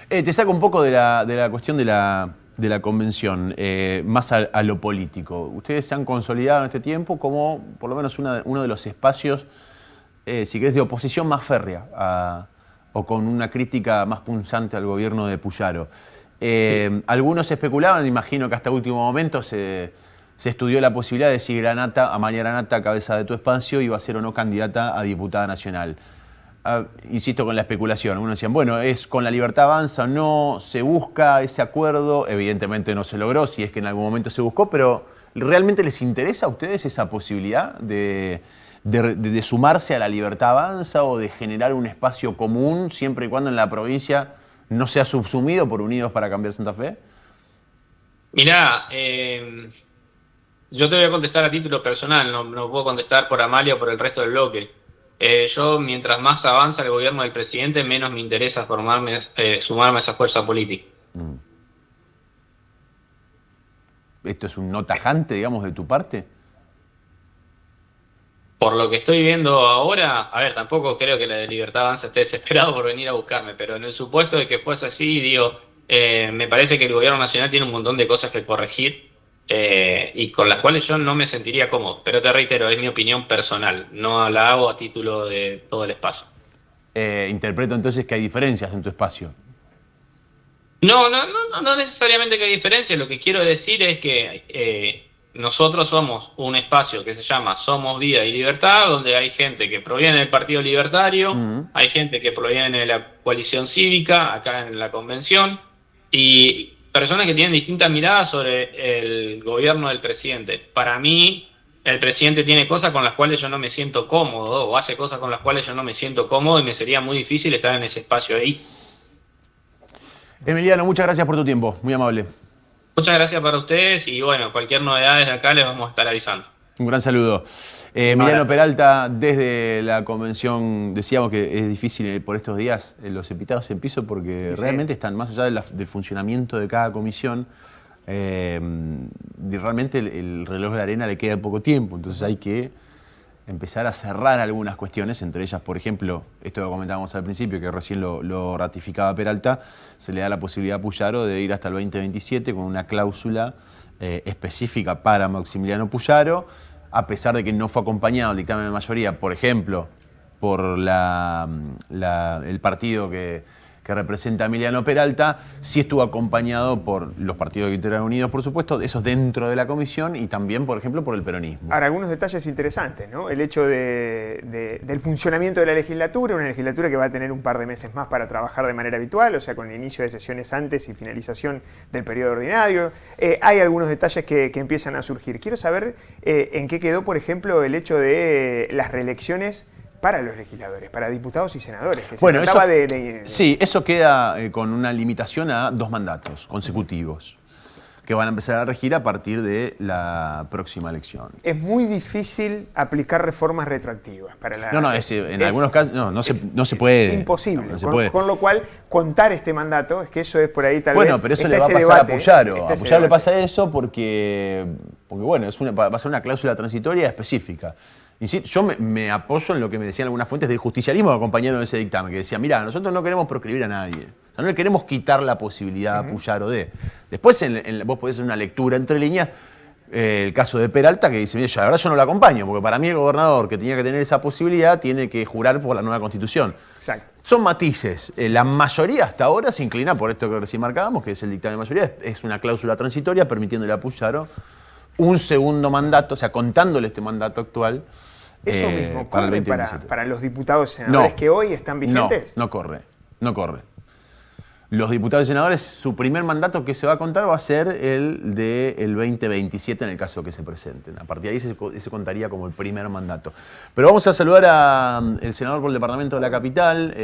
Speaker 3: Te saco un poco de la cuestión de la convención, más a lo político. Ustedes se han consolidado en este tiempo como por lo menos uno de los espacios, si querés, de oposición más férrea o con una crítica más punzante al gobierno de Puyaro. Algunos especulaban, imagino que hasta último momento se estudió la posibilidad de si Amalia Granata, cabeza de tu espacio, iba a ser o no candidata a diputada nacional. Insisto con la especulación. Algunos decían, bueno, es con La Libertad Avanza, no se busca ese acuerdo. Evidentemente no se logró, si es que en algún momento se buscó, pero ¿realmente les interesa a ustedes esa posibilidad de sumarse a La Libertad Avanza o de generar un espacio común siempre y cuando en la provincia no sea subsumido por Unidos para Cambiar Santa Fe?
Speaker 11: Mirá, yo te voy a contestar a título personal, no puedo contestar por Amalia o por el resto del bloque. Yo, mientras más avanza el gobierno del presidente, menos me interesa sumarme a esa fuerza política.
Speaker 3: ¿Esto es un no tajante, digamos, de tu parte?
Speaker 11: Por lo que estoy viendo ahora, a ver, tampoco creo que la de Libertad Avanza esté desesperado por venir a buscarme, pero en el supuesto de que fuese así, digo, me parece que el gobierno nacional tiene un montón de cosas que corregir y con las cuales yo no me sentiría cómodo. Pero te reitero, es mi opinión personal, no la hago a título de todo el espacio.
Speaker 3: Interpreto entonces que hay diferencias en tu espacio.
Speaker 11: No necesariamente que hay diferencias. Lo que quiero decir es que nosotros somos un espacio que se llama Somos Vida y Libertad, donde hay gente que proviene del Partido Libertario, hay gente que proviene de la coalición cívica, acá en la convención, y personas que tienen distintas miradas sobre el gobierno del presidente. Para mí, el presidente tiene cosas con las cuales yo no me siento cómodo, o hace cosas con las cuales yo no me siento cómodo, y me sería muy difícil estar en ese espacio ahí.
Speaker 3: Emiliano, muchas gracias por tu tiempo, muy amable.
Speaker 11: Muchas gracias para ustedes y bueno, cualquier novedad desde acá les vamos a estar avisando.
Speaker 3: Un gran saludo. Emiliano Peralta, desde la convención, decíamos que es difícil por estos días los invitados en piso porque realmente están más allá del funcionamiento de cada comisión. Realmente el reloj de la arena le queda poco tiempo, entonces hay que empezar a cerrar algunas cuestiones, entre ellas, por ejemplo, esto que comentábamos al principio, que recién lo ratificaba Peralta, se le da la posibilidad a Puyaro de ir hasta el 2027 con una cláusula específica para Maximiliano Puyaro, a pesar de que no fue acompañado el dictamen de mayoría, por ejemplo, por el partido que representa a Emiliano Peralta, sí estuvo acompañado por los partidos que integran Unidos, por supuesto, esos dentro de la comisión y también, por ejemplo, por el peronismo.
Speaker 4: Ahora, algunos detalles interesantes, ¿no? El hecho del funcionamiento de la legislatura, una legislatura que va a tener un par de meses más para trabajar de manera habitual, o sea, con el inicio de sesiones antes y finalización del periodo ordinario. Hay algunos detalles que empiezan a surgir. Quiero saber en qué quedó, por ejemplo, el hecho de las reelecciones para los legisladores, para diputados y senadores. Que
Speaker 3: bueno, sí, eso queda con una limitación a 2 mandatos consecutivos que van a empezar a regir a partir de la próxima elección.
Speaker 4: Es muy difícil aplicar reformas retroactivas para la...
Speaker 3: En algunos casos no se puede.
Speaker 4: Es imposible.
Speaker 3: No se puede.
Speaker 4: Con lo cual, contar este mandato, es que eso es por ahí tal vez...
Speaker 3: Bueno, pero eso le va a pasar a Puyaro. A Puyaro le pasa eso porque bueno, va a ser una cláusula transitoria específica. Insisto, yo me apoyo en lo que me decían algunas fuentes del justicialismo que acompañaron ese dictamen, que decía, mirá, nosotros no queremos proscribir a nadie. O sea, no le queremos quitar la posibilidad a Puyaro de... Después vos podés hacer una lectura entre líneas, el caso de Peralta, que dice, mira, la verdad yo no lo acompaño, porque para mí el gobernador que tenía que tener esa posibilidad tiene que jurar por la nueva Constitución.
Speaker 4: Exacto.
Speaker 3: Son matices. La mayoría hasta ahora se inclina por esto que recién marcábamos, que es el dictamen de mayoría, es una cláusula transitoria permitiéndole a Puyaro un segundo mandato, o sea, contándole este mandato actual.
Speaker 4: ¿Eso mismo corre para los diputados y senadores que hoy están vigentes?
Speaker 3: No corre. Los diputados y senadores, su primer mandato que se va a contar va a ser el del 2027 en el caso que se presenten. A partir de ahí ese contaría como el primer mandato. Pero vamos a saludar al senador por el departamento de la capital,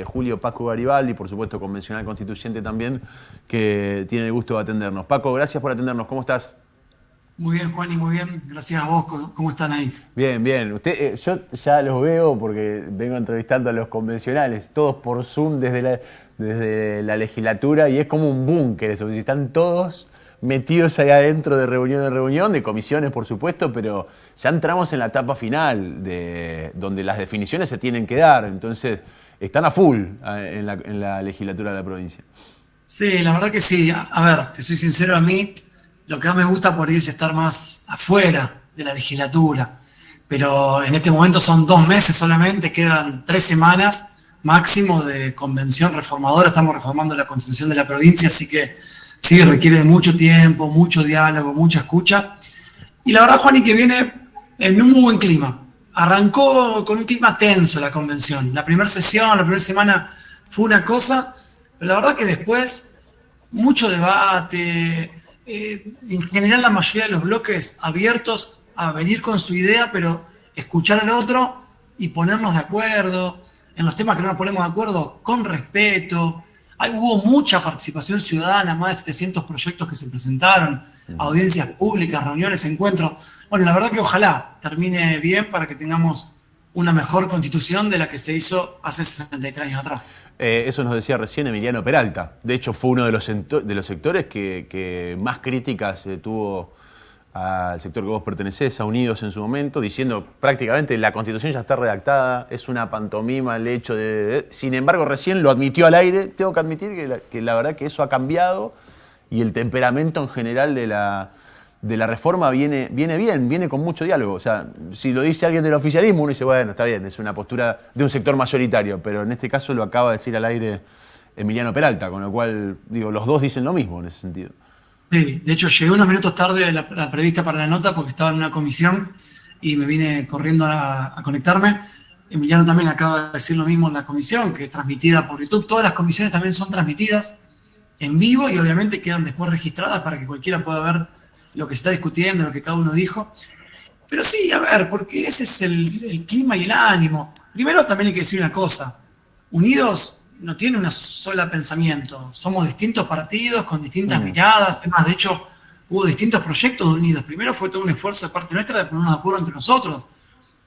Speaker 3: Julio Paco Garibaldi, por supuesto convencional constituyente también, que tiene el gusto de atendernos. Paco, gracias por atendernos. ¿Cómo estás?
Speaker 12: Muy bien, Juan, y muy bien. Gracias a vos. ¿Cómo están ahí?
Speaker 3: Bien. Yo ya los veo porque vengo entrevistando a los convencionales, todos por Zoom desde la legislatura, y es como un búnker eso. Están todos metidos ahí adentro de reunión en reunión, de comisiones, por supuesto, pero ya entramos en la etapa final, donde las definiciones se tienen que dar. Entonces, están a full en la legislatura de la provincia.
Speaker 12: Sí, la verdad que sí. A ver, te soy sincero, a mí lo que más me gusta por ahí es estar más afuera de la legislatura, pero en este momento son 2 meses solamente, quedan 3 semanas máximo de convención reformadora, estamos reformando la Constitución de la provincia, así que sí, requiere de mucho tiempo, mucho diálogo, mucha escucha, y la verdad, Juani, que viene en un muy buen clima. Arrancó con un clima tenso la convención, la primera sesión, la primera semana fue una cosa, pero la verdad que después mucho debate. En general la mayoría de los bloques abiertos a venir con su idea, pero escuchar al otro y ponernos de acuerdo en los temas que no nos ponemos de acuerdo, con respeto. Hubo mucha participación ciudadana, más de 700 proyectos que se presentaron, audiencias públicas, reuniones, encuentros. Bueno, la verdad que ojalá termine bien para que tengamos una mejor constitución de la que se hizo hace 63 años atrás.
Speaker 3: Eso nos decía recién Emiliano Peralta. De hecho, fue uno de los sectores que más críticas tuvo al sector que vos pertenecés, a Unidos en su momento, diciendo prácticamente la Constitución ya está redactada, es una pantomima el hecho de... Sin embargo, recién lo admitió al aire. Tengo que admitir que la verdad que eso ha cambiado y el temperamento en general de la reforma viene bien, viene con mucho diálogo. O sea, si lo dice alguien del oficialismo, uno dice, bueno, está bien, es una postura de un sector mayoritario, pero en este caso lo acaba de decir al aire Emiliano Peralta, con lo cual, digo, los dos dicen lo mismo en ese sentido.
Speaker 12: Sí, de hecho llegué unos minutos tarde a la prevista para la nota porque estaba en una comisión y me vine corriendo a conectarme. Emiliano también acaba de decir lo mismo en la comisión, que es transmitida por YouTube. Todas las comisiones también son transmitidas en vivo y obviamente quedan después registradas para que cualquiera pueda ver lo que se está discutiendo, lo que cada uno dijo. Pero sí, a ver, porque ese es el clima y el ánimo. Primero también hay que decir una cosa. Unidos no tiene un solo pensamiento. Somos distintos partidos con distintas miradas. Es más, de hecho, hubo distintos proyectos de Unidos. Primero fue todo un esfuerzo de parte nuestra de ponernos de acuerdo entre nosotros.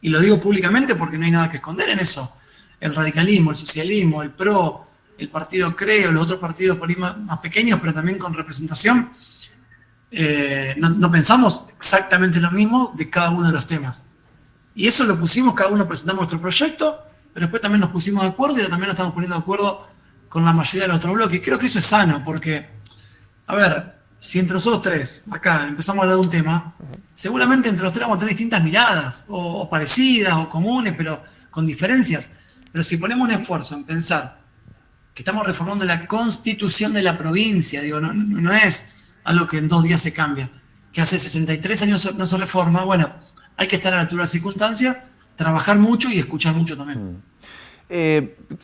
Speaker 12: Y lo digo públicamente porque no hay nada que esconder en eso. El radicalismo, el socialismo, el PRO, el partido Creo, los otros partidos por ahí más pequeños, pero también con representación, no pensamos exactamente lo mismo de cada uno de los temas. Y eso lo pusimos, cada uno presentamos nuestro proyecto, pero después también nos pusimos de acuerdo y ahora también nos estamos poniendo de acuerdo con la mayoría del otro bloque. Y creo que eso es sano, porque, a ver, si entre nosotros tres, acá, empezamos a hablar de un tema, seguramente entre los tres vamos a tener distintas miradas, o parecidas, o comunes, pero con diferencias. Pero si ponemos un esfuerzo en pensar que estamos reformando la constitución de la provincia, digo, no es algo que en 2 días se cambia, que hace 63 años no se reforma, bueno, hay que estar a la altura de las circunstancias, trabajar mucho y escuchar mucho también.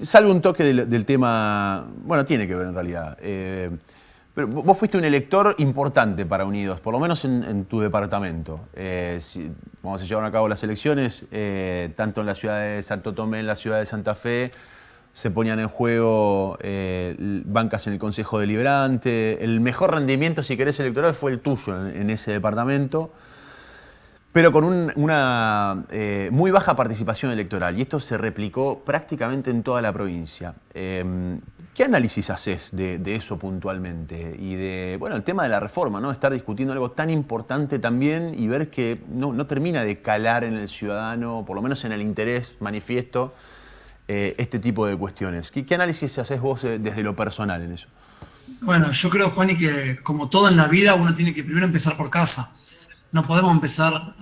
Speaker 3: Salvo un toque del tema, bueno, tiene que ver en realidad. Pero vos fuiste un elector importante para Unidos, por lo menos en tu departamento. Cuando se llevaron a cabo las elecciones, tanto en la ciudad de Santo Tomé, en la ciudad de Santa Fe, se ponían en juego bancas en el Consejo Deliberante. El mejor rendimiento, si querés, electoral fue el tuyo en ese departamento, pero con una muy baja participación electoral, y esto se replicó prácticamente en toda la provincia. ¿Qué análisis haces de eso puntualmente? Y bueno, el tema de la reforma, ¿no? Estar discutiendo algo tan importante también y ver que no termina de calar en el ciudadano, por lo menos en el interés manifiesto, este tipo de cuestiones. ¿Qué análisis haces vos desde lo personal en eso?
Speaker 12: Bueno, yo creo, Juani, que como todo en la vida, uno tiene que primero empezar por casa. No podemos empezar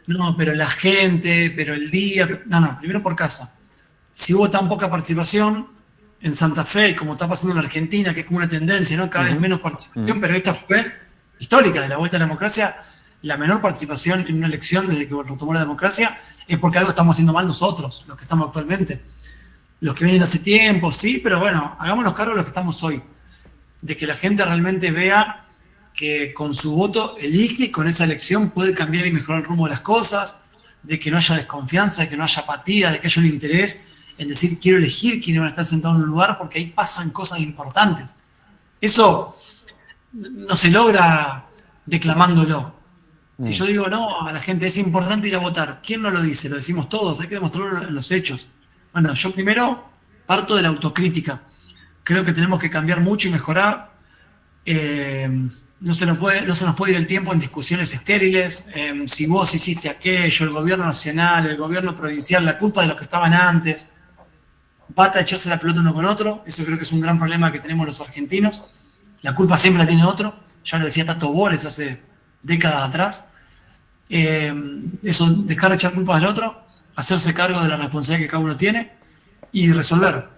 Speaker 12: no, pero la gente, pero el día. No, primero por casa. Si hubo tan poca participación en Santa Fe, como está pasando en Argentina, que es como una tendencia, ¿no? Cada vez menos participación, pero esta fue histórica, de la vuelta a la democracia, la menor participación en una elección desde que retomó la democracia, es porque algo estamos haciendo mal nosotros, los que estamos actualmente. Los que vienen de hace tiempo, sí, pero bueno, hagámonos cargo de los que estamos hoy. De que la gente realmente vea que con su voto elige, con esa elección puede cambiar y mejorar el rumbo de las cosas, de que no haya desconfianza, de que no haya apatía, de que haya un interés en decir quiero elegir quiénes van a estar sentados en un lugar porque ahí pasan cosas importantes. Eso no se logra declamándolo. Si yo digo no, a la gente es importante ir a votar, ¿quién no lo dice? Lo decimos todos, hay que demostrarlo en los hechos. Bueno, yo primero parto de la autocrítica. Creo que tenemos que cambiar mucho y mejorar. No se nos puede ir el tiempo en discusiones estériles. Si vos hiciste aquello, el gobierno nacional, el gobierno provincial, la culpa de los que estaban antes. Basta de echarse la pelota uno con otro. Eso creo que es un gran problema que tenemos los argentinos. La culpa siempre la tiene otro. Ya lo decía Tato Bores hace décadas atrás. Eso, dejar de echar culpas al otro, hacerse cargo de la responsabilidad que cada uno tiene y resolver.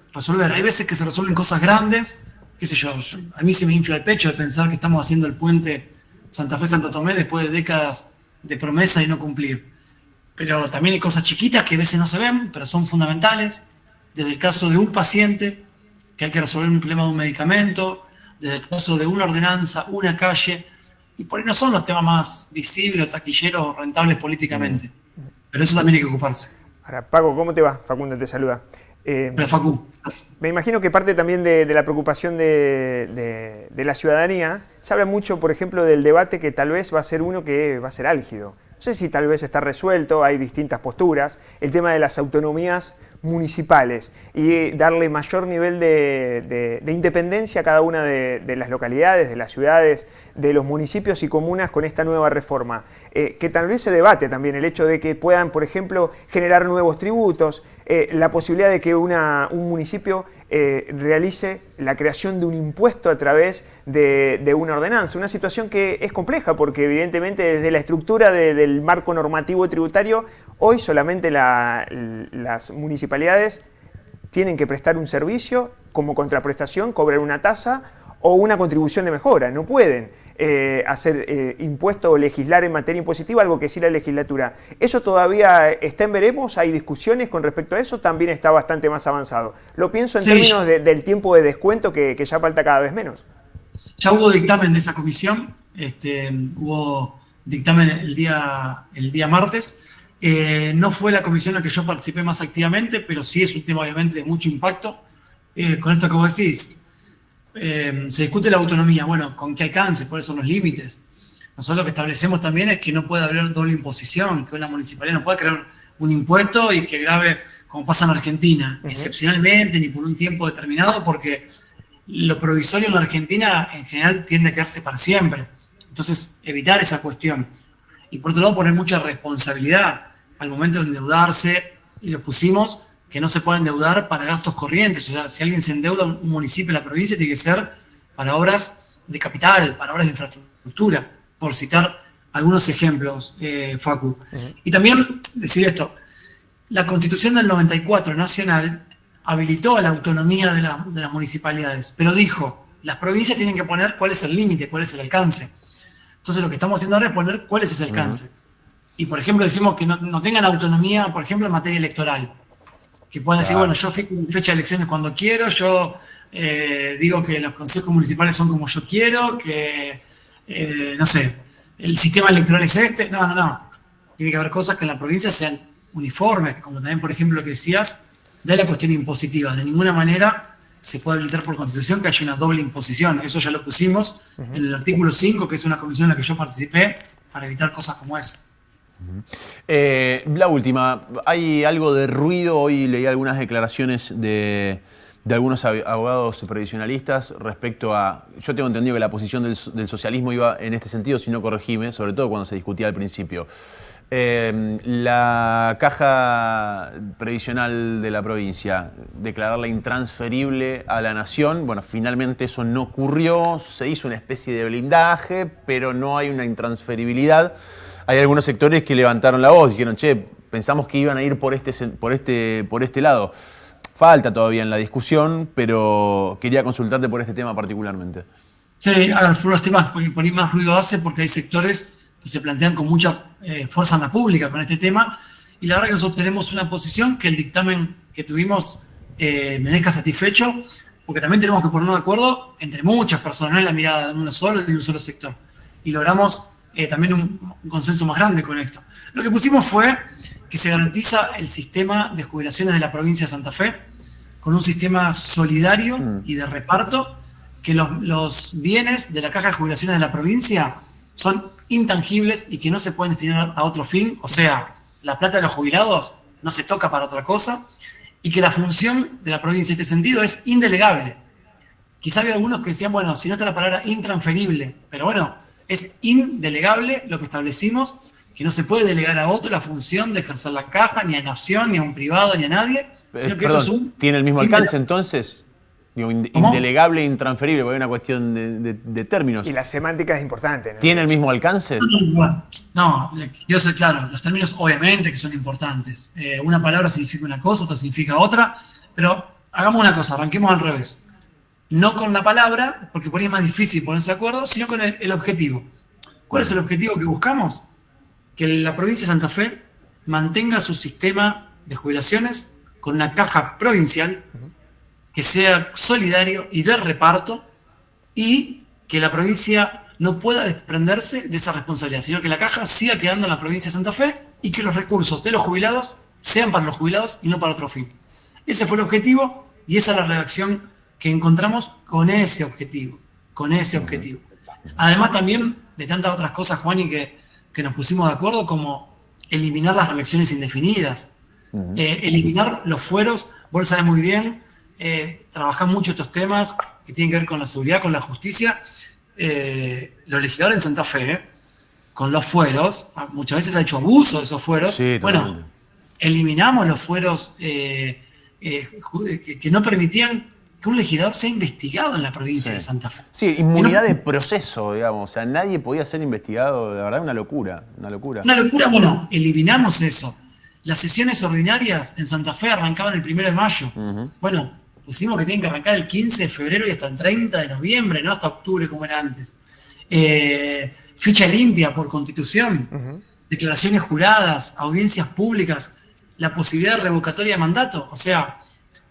Speaker 12: Hay veces que se resuelven cosas grandes, qué sé yo, a mí se me infla el pecho de pensar que estamos haciendo el puente Santa Fe-Santo Tomé después de décadas de promesa y no cumplir. Pero también hay cosas chiquitas que a veces no se ven, pero son fundamentales. Desde el caso de un paciente, que hay que resolver un problema de un medicamento, desde el caso de una ordenanza, una calle, y por ahí no son los temas más visibles o taquilleros o rentables políticamente. Pero eso también hay que ocuparse.
Speaker 4: Ahora, Paco, ¿cómo te va? Facundo te saluda.
Speaker 12: Pero Facu,
Speaker 4: me imagino que parte también de la preocupación de la ciudadanía, se habla mucho, por ejemplo, del debate que tal vez va a ser uno que va a ser álgido. No sé si tal vez está resuelto, hay distintas posturas, el tema de las autonomías municipales y darle mayor nivel de independencia a cada una de las localidades, de las ciudades, de los municipios y comunas con esta nueva reforma. Que tal vez se debate también el hecho de que puedan, por ejemplo, generar nuevos tributos, la posibilidad de que un municipio realice la creación de un impuesto a través de una ordenanza. Una situación que es compleja porque evidentemente desde la estructura del marco normativo tributario, hoy solamente las municipalidades tienen que prestar un servicio como contraprestación, cobrar una tasa o una contribución de mejora. No pueden hacer impuesto o legislar en materia impositiva, algo que sí la legislatura. ¿Eso todavía está en veremos? ¿Hay discusiones con respecto a eso? También está bastante más avanzado. Lo pienso en términos del tiempo de descuento que ya falta cada vez menos.
Speaker 12: Ya hubo dictamen de esa comisión, hubo dictamen el día martes. No fue la comisión en la que yo participé más activamente, pero sí es un tema obviamente de mucho impacto. Con esto que vos decís, se discute la autonomía, bueno, ¿con qué alcance? ¿Cuáles son los límites? Nosotros lo que establecemos también es que no puede haber doble imposición, que una municipalidad no puede crear un impuesto y que grave, como pasa en Argentina, excepcionalmente ni por un tiempo determinado, porque lo provisorio en la Argentina en general tiende a quedarse para siempre. Entonces, evitar esa cuestión. Y por otro lado, poner mucha responsabilidad al momento de endeudarse, y lo pusimos, que no se puede endeudar para gastos corrientes. O sea, si alguien se endeuda, un municipio en la provincia, tiene que ser para obras de capital, para obras de infraestructura, por citar algunos ejemplos, Facu. Y también decir esto, la Constitución del 94 nacional habilitó a la autonomía de las municipalidades, pero dijo, las provincias tienen que poner cuál es el límite, cuál es el alcance. Entonces lo que estamos haciendo ahora es poner cuál es ese alcance. Y por ejemplo decimos que no tengan autonomía, por ejemplo, en materia electoral. Que puedan decir, bueno, yo fijo mi fecha de elecciones cuando quiero, yo digo que los consejos municipales son como yo quiero, que, no sé, el sistema electoral es este. No. Tiene que haber cosas que en la provincia sean uniformes, como también, por ejemplo, lo que decías de la cuestión impositiva. De ninguna manera se puede habilitar por Constitución que haya una doble imposición. Eso ya lo pusimos en el artículo 5, que es una comisión en la que yo participé, para evitar cosas como esa.
Speaker 3: La última, hay algo de ruido, hoy leí algunas declaraciones de algunos abogados previsionalistas respecto a, yo tengo entendido que la posición del socialismo iba en este sentido, si no corregime, sobre todo cuando se discutía al principio. La caja previsional de la provincia, declararla intransferible a la nación, bueno, finalmente eso no ocurrió, se hizo una especie de blindaje, pero no hay una intransferibilidad. Hay algunos sectores que levantaron la voz y dijeron, che, pensamos que iban a ir por este lado. Falta todavía en la discusión, pero quería consultarte por este tema particularmente.
Speaker 12: Sí, a ver, fueron los temas por ahí más ruido hace, porque hay sectores que se plantean con mucha fuerza en la pública con este tema, y la verdad que nosotros tenemos una posición que el dictamen que tuvimos me deja satisfecho, porque también tenemos que ponernos de acuerdo entre muchas personas, no es la mirada de uno solo y de un solo sector. Y logramos también un consenso más grande con esto. Lo que pusimos fue que se garantiza el sistema de jubilaciones de la provincia de Santa Fe con un sistema solidario y de reparto, que los bienes de la caja de jubilaciones de la provincia son intangibles y que no se pueden destinar a otro fin, o sea, la plata de los jubilados no se toca para otra cosa, y que la función de la provincia en este sentido es indelegable. Quizá había algunos que decían, bueno, si no está la palabra intransferible, pero bueno, es indelegable lo que establecimos, que no se puede delegar a otro la función de ejercer la caja, ni a nación, ni a un privado, ni a nadie, sino que
Speaker 3: Perdón,
Speaker 12: eso es un...
Speaker 3: ¿tiene el mismo alcance entonces? Digo, indelegable e intransferible, porque hay una cuestión de términos.
Speaker 4: Y la semántica es importante, ¿no?
Speaker 3: ¿Tiene el mismo alcance?
Speaker 12: No, quiero ser claro, los términos obviamente que son importantes. Una palabra significa una cosa, otra significa otra, pero hagamos una cosa, arranquemos al revés. No con la palabra, porque por ahí es más difícil ponerse de acuerdo, sino con el objetivo. ¿Cuál es el objetivo que buscamos? Que la provincia de Santa Fe mantenga su sistema de jubilaciones con una caja provincial que sea solidario y de reparto, y que la provincia no pueda desprenderse de esa responsabilidad, sino que la caja siga quedando en la provincia de Santa Fe y que los recursos de los jubilados sean para los jubilados y no para otro fin. Ese fue el objetivo y esa es la redacción que encontramos con ese objetivo. Además también de tantas otras cosas, Juani, que nos pusimos de acuerdo, como eliminar las reelecciones indefinidas, eliminar los fueros. Vos lo sabés muy bien, trabajás mucho estos temas que tienen que ver con la seguridad, con la justicia. Los legisladores en Santa Fe, con los fueros, muchas veces ha hecho abuso de esos fueros.
Speaker 3: Sí,
Speaker 12: bueno, eliminamos los fueros que no permitían que un legislador sea investigado en la provincia de Santa Fe.
Speaker 3: Sí, inmunidad de proceso, digamos. O sea, nadie podía ser investigado. La verdad, una locura.
Speaker 12: Una locura, bueno, eliminamos eso. Las sesiones ordinarias en Santa Fe arrancaban el 1 de mayo. Bueno, pusimos que tienen que arrancar el 15 de febrero y hasta el 30 de noviembre, no hasta octubre como era antes. Ficha limpia por Constitución, declaraciones juradas, audiencias públicas, la posibilidad de revocatoria de mandato. O sea,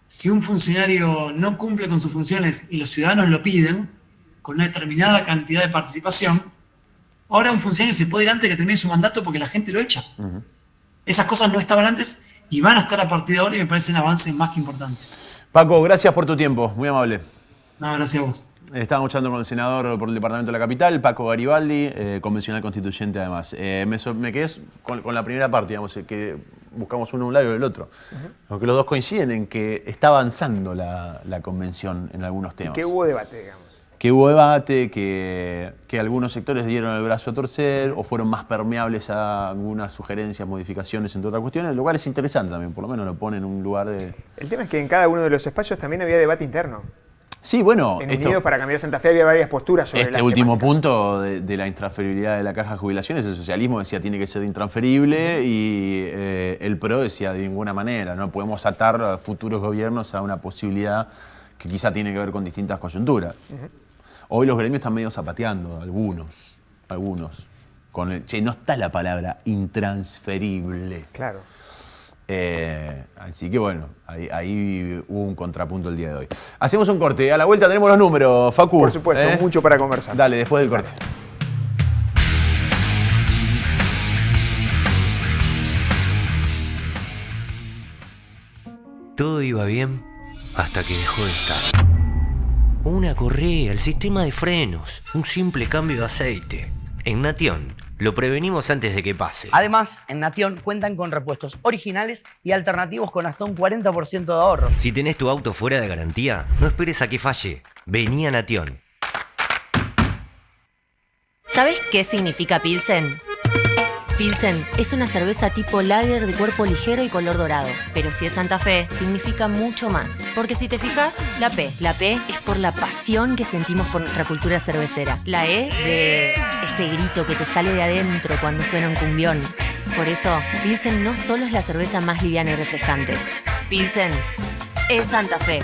Speaker 12: si un funcionario no cumple con sus funciones y los ciudadanos lo piden, con una determinada cantidad de participación, ahora un funcionario se puede ir antes de que termine su mandato porque la gente lo echa. Esas cosas no estaban antes y van a estar a partir de ahora y me parecen avances más que importantes.
Speaker 3: Paco, gracias por tu tiempo, muy amable.
Speaker 12: No, gracias a vos.
Speaker 3: Estábamos charlando con el senador por el Departamento de la Capital, Paco Garibaldi, convencional constituyente además. Me quedé con la primera parte, digamos, que buscamos uno de un lado y del otro. Aunque los dos coinciden en que está avanzando la convención en algunos temas.
Speaker 4: Y que hubo debate, digamos.
Speaker 3: Que hubo debate, que algunos sectores dieron el brazo a torcer o fueron más permeables a algunas sugerencias, modificaciones, entre otras cuestiones, lo cual es interesante también, por lo menos lo pone en un lugar de...
Speaker 4: El tema es que en cada uno de los espacios también había debate interno.
Speaker 3: Sí, bueno...
Speaker 4: En Unidos para Cambiar Santa Fe había varias posturas sobre
Speaker 3: este último punto de la intransferibilidad de la caja de jubilaciones, el socialismo decía tiene que ser intransferible y el PRO decía de ninguna manera, no podemos atar a futuros gobiernos a una posibilidad que quizá tiene que ver con distintas coyunturas. Hoy los gremios están medio zapateando, algunos, che, no está la palabra intransferible.
Speaker 4: Claro.
Speaker 3: Así que bueno, ahí hubo un contrapunto el día de hoy. Hacemos un corte, a la vuelta tenemos los números, Facu.
Speaker 4: Por supuesto, mucho para conversar.
Speaker 3: Dale, después del corte.
Speaker 13: Todo iba bien hasta que dejó de estar. Una correa, el sistema de frenos, un simple cambio de aceite. En Nation lo prevenimos antes de que pase.
Speaker 14: Además, en Nation cuentan con repuestos originales y alternativos con hasta un 40% de ahorro.
Speaker 13: Si tenés tu auto fuera de garantía, no esperes a que falle. Vení a Nation.
Speaker 15: ¿Sabes qué significa Pilsen? Pilsen es una cerveza tipo lager de cuerpo ligero y color dorado. Pero si es Santa Fe, significa mucho más. Porque si te fijas, la P es por la pasión que sentimos por nuestra cultura cervecera. La E de ese grito que te sale de adentro cuando suena un cumbión. Por eso, Pilsen no solo es la cerveza más liviana y refrescante. Pilsen es Santa Fe.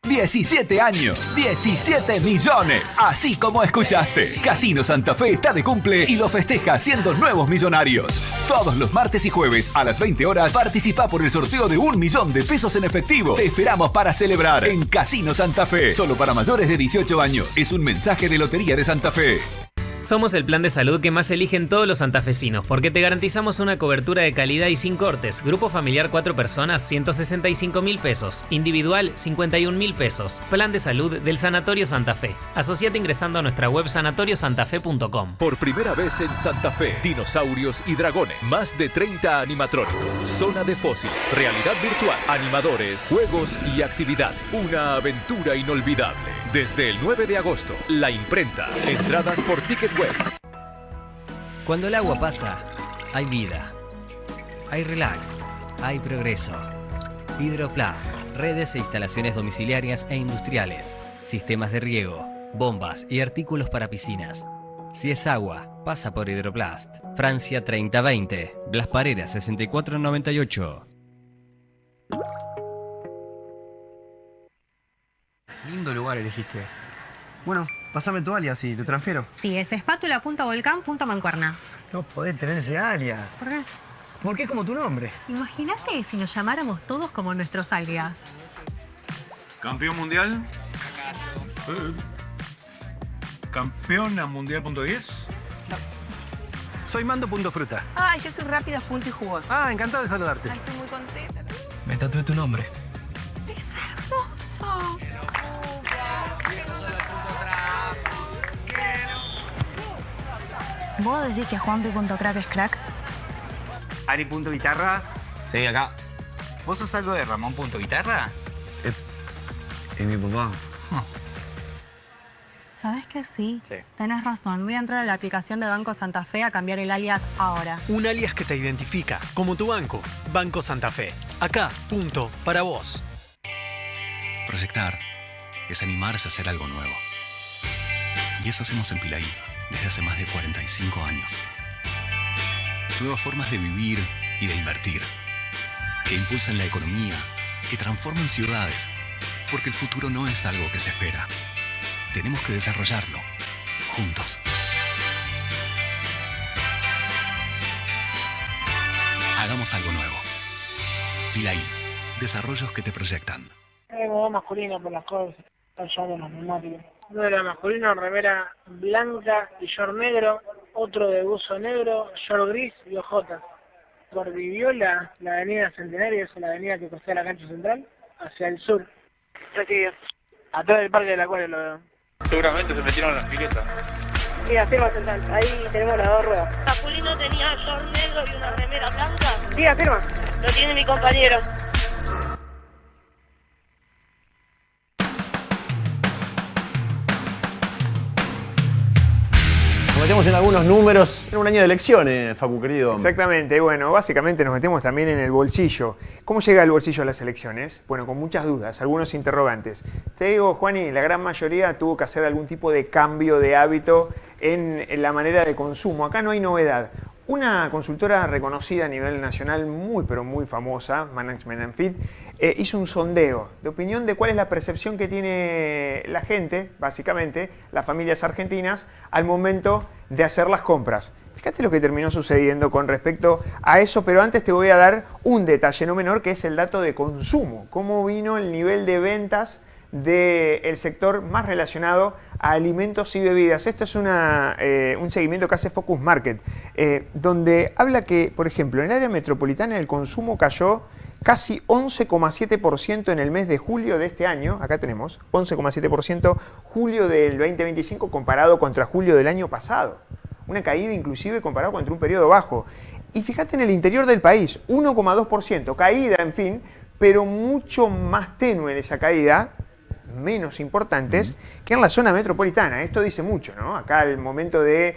Speaker 16: 17 años, 17 millones. Así como escuchaste, Casino Santa Fe está de cumple y lo festeja haciendo nuevos millonarios. Todos los martes y jueves a las 20 horas participa por el sorteo de 1 millón de pesos en efectivo. Te esperamos para celebrar en Casino Santa Fe. Solo para mayores de 18 años. Es un mensaje de Lotería de Santa Fe.
Speaker 17: Somos el plan de salud que más eligen todos los santafesinos porque te garantizamos una cobertura de calidad y sin cortes. Grupo familiar 4 personas, 165.000 pesos. Individual, 51.000 pesos. Plan de salud del Sanatorio Santa Fe. Asociate ingresando a nuestra web sanatoriosantafe.com.
Speaker 18: Por primera vez en Santa Fe, dinosaurios y dragones. Más de 30 animatrónicos. Zona de fósiles, realidad virtual, animadores, juegos y actividades. Una aventura inolvidable. Desde el 9 de agosto, La Imprenta. Entradas por Ticketweb.
Speaker 19: Cuando el agua pasa, hay vida. Hay relax. Hay progreso. Hidroplast. Redes e instalaciones domiciliarias e industriales. Sistemas de riego. Bombas y artículos para piscinas. Si es agua, pasa por Hidroplast. Francia 3020. Blas Parera 6498.
Speaker 20: Lindo lugar elegiste. Bueno, pásame tu alias y te transfiero.
Speaker 21: Sí, es espátula.volcán.mancuerna.
Speaker 20: No podés tener ese alias.
Speaker 21: ¿Por qué?
Speaker 20: Porque es como tu nombre.
Speaker 21: Imagínate si nos llamáramos todos como nuestros alias.
Speaker 22: ¿Campeón mundial? ¿Campeona mundial.10?
Speaker 20: Soy Mando.fruta.
Speaker 21: Ay, yo soy rápida, punto y jugosa.
Speaker 20: Ah, encantado de saludarte.
Speaker 21: Ay, estoy muy contenta.
Speaker 20: Me tatué tu nombre.
Speaker 21: Es hermoso.
Speaker 23: ¿Vos decís que Juanpi.crack es crack?
Speaker 24: Ari.guitarra.
Speaker 25: Sí, acá.
Speaker 24: ¿Vos sos algo de Ramón.guitarra?
Speaker 25: Es mi papá.
Speaker 21: ¿Sabes que sí? Sí. Tenés razón. Voy a entrar a la aplicación de Banco Santa Fe a cambiar el alias ahora.
Speaker 26: Un alias que te identifica, como tu banco. Banco Santa Fe. Acá, punto, para vos.
Speaker 27: Proyectar es animarse a hacer algo nuevo. Y eso hacemos en Pilaí desde hace más de 45 años. Nuevas formas de vivir y de invertir, que impulsan la economía, que transforman ciudades, porque el futuro no es algo que se espera. Tenemos que desarrollarlo, juntos. Hagamos algo nuevo. Pilaí, desarrollos que te proyectan.
Speaker 28: Tengo dos masculinos por las cosas, allá de los neumáticos. Uno era masculino, remera blanca y short negro, otro de buzo negro, short gris y ojotas. Por Viviola, la avenida Centenario, es la avenida que costea la cancha central, hacia el sur. Recibido. Atrás del Parque del Acuario lo veo.
Speaker 22: seguramente se metieron en las piletas.
Speaker 1: Mira, firma central. Ahí tenemos las 2 ruedas. Capulino tenía short negro y una remera blanca. Mira, firma. Lo tiene mi compañero.
Speaker 3: Nos metemos en algunos números en un año de elecciones, Facu, querido.
Speaker 4: Exactamente, bueno, básicamente nos metemos también en el bolsillo. ¿Cómo llega el bolsillo a las elecciones? Bueno, con muchas dudas, algunos interrogantes. Te digo, Juani, la gran mayoría tuvo que hacer algún tipo de cambio de hábito en la manera de consumo. Acá no hay novedad. Una consultora reconocida a nivel nacional, muy pero muy famosa, Management & Fit, hizo un sondeo de opinión de cuál es la percepción que tiene la gente, básicamente, las familias argentinas, al momento de hacer las compras. Fíjate lo que terminó sucediendo con respecto a eso, pero antes te voy a dar un detalle no menor, que es el dato de consumo. Cómo vino el nivel de ventas del sector más relacionado a alimentos y bebidas. Esto es un seguimiento que hace Focus Market, donde habla que, por ejemplo, en el área metropolitana el consumo cayó casi 11,7% en el mes de julio de este año. Acá tenemos 11,7% julio del 2025 comparado contra julio del año pasado. Una caída inclusive comparado contra un periodo bajo. Y fíjate en el interior del país, 1,2%, caída, en fin, pero mucho más tenue en esa caída, menos importantes que en la zona metropolitana. Esto dice mucho, ¿no? Acá al momento de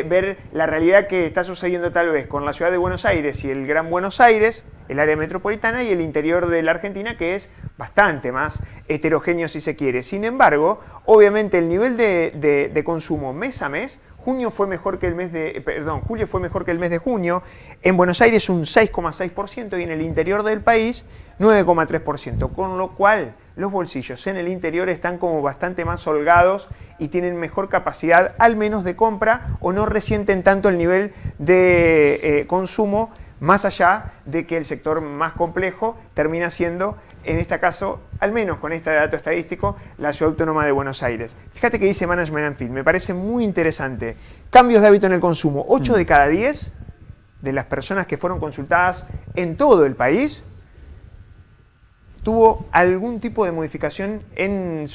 Speaker 4: ver la realidad que está sucediendo tal vez con la ciudad de Buenos Aires y el Gran Buenos Aires, el área metropolitana y el interior de la Argentina, que es bastante más heterogéneo si se quiere. Sin embargo, obviamente el nivel de consumo mes a mes, julio fue mejor que el mes de junio, en Buenos Aires un 6,6% y en el interior del país 9,3%, con lo cual los bolsillos en el interior están como bastante más holgados y tienen mejor capacidad al menos de compra o no resienten tanto el nivel de consumo, más allá de que el sector más complejo termina siendo, en este caso, al menos con este dato estadístico, la Ciudad Autónoma de Buenos Aires. Fíjate que dice Management & Fit, me parece muy interesante. Cambios de hábito en el consumo. 8 de cada 10 de las personas que fueron consultadas en todo el país tuvo algún tipo de modificación en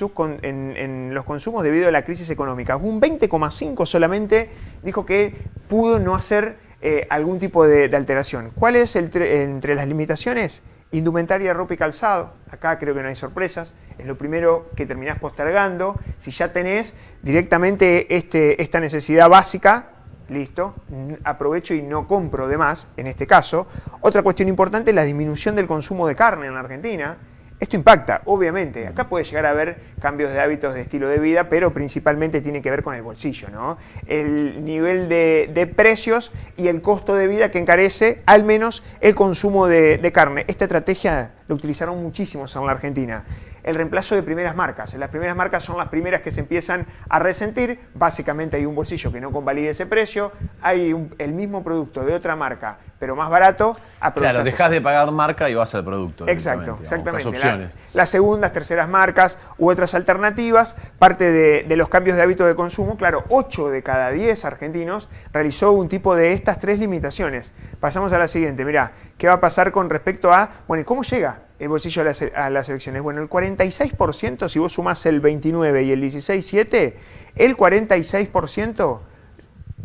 Speaker 4: los consumos debido a la crisis económica. Un 20,5 solamente dijo que pudo no hacer algún tipo de alteración. ¿Cuál es entre las limitaciones? Indumentaria, ropa y calzado. Acá creo que no hay sorpresas. Es lo primero que terminás postergando. Si ya tenés directamente esta necesidad básica, listo, aprovecho y no compro de más, en este caso. Otra cuestión importante es la disminución del consumo de carne en la Argentina. Esto impacta, obviamente. Acá puede llegar a haber cambios de hábitos de estilo de vida, pero principalmente tiene que ver con el bolsillo, ¿no? El nivel de precios y el costo de vida que encarece al menos el consumo de carne. Esta estrategia la utilizaron muchísimos en la Argentina. El reemplazo de primeras marcas. Las primeras marcas son las primeras que se empiezan a resentir. Básicamente hay un bolsillo que no convalida ese precio. Hay el mismo producto de otra marca, pero más barato.
Speaker 3: Claro, dejás de pagar marca y vas al producto.
Speaker 4: Exacto, exactamente.
Speaker 3: Opciones.
Speaker 4: Las segundas, terceras marcas u otras alternativas. Parte de los cambios de hábito de consumo. Claro, 8 de cada 10 argentinos realizó un tipo de estas 3 limitaciones. Pasamos a la siguiente. Mirá, ¿qué va a pasar con respecto a, bueno, ¿cómo llega el bolsillo a las elecciones? Bueno, el 46%, si vos sumás el 29 y el 16,7, el 46%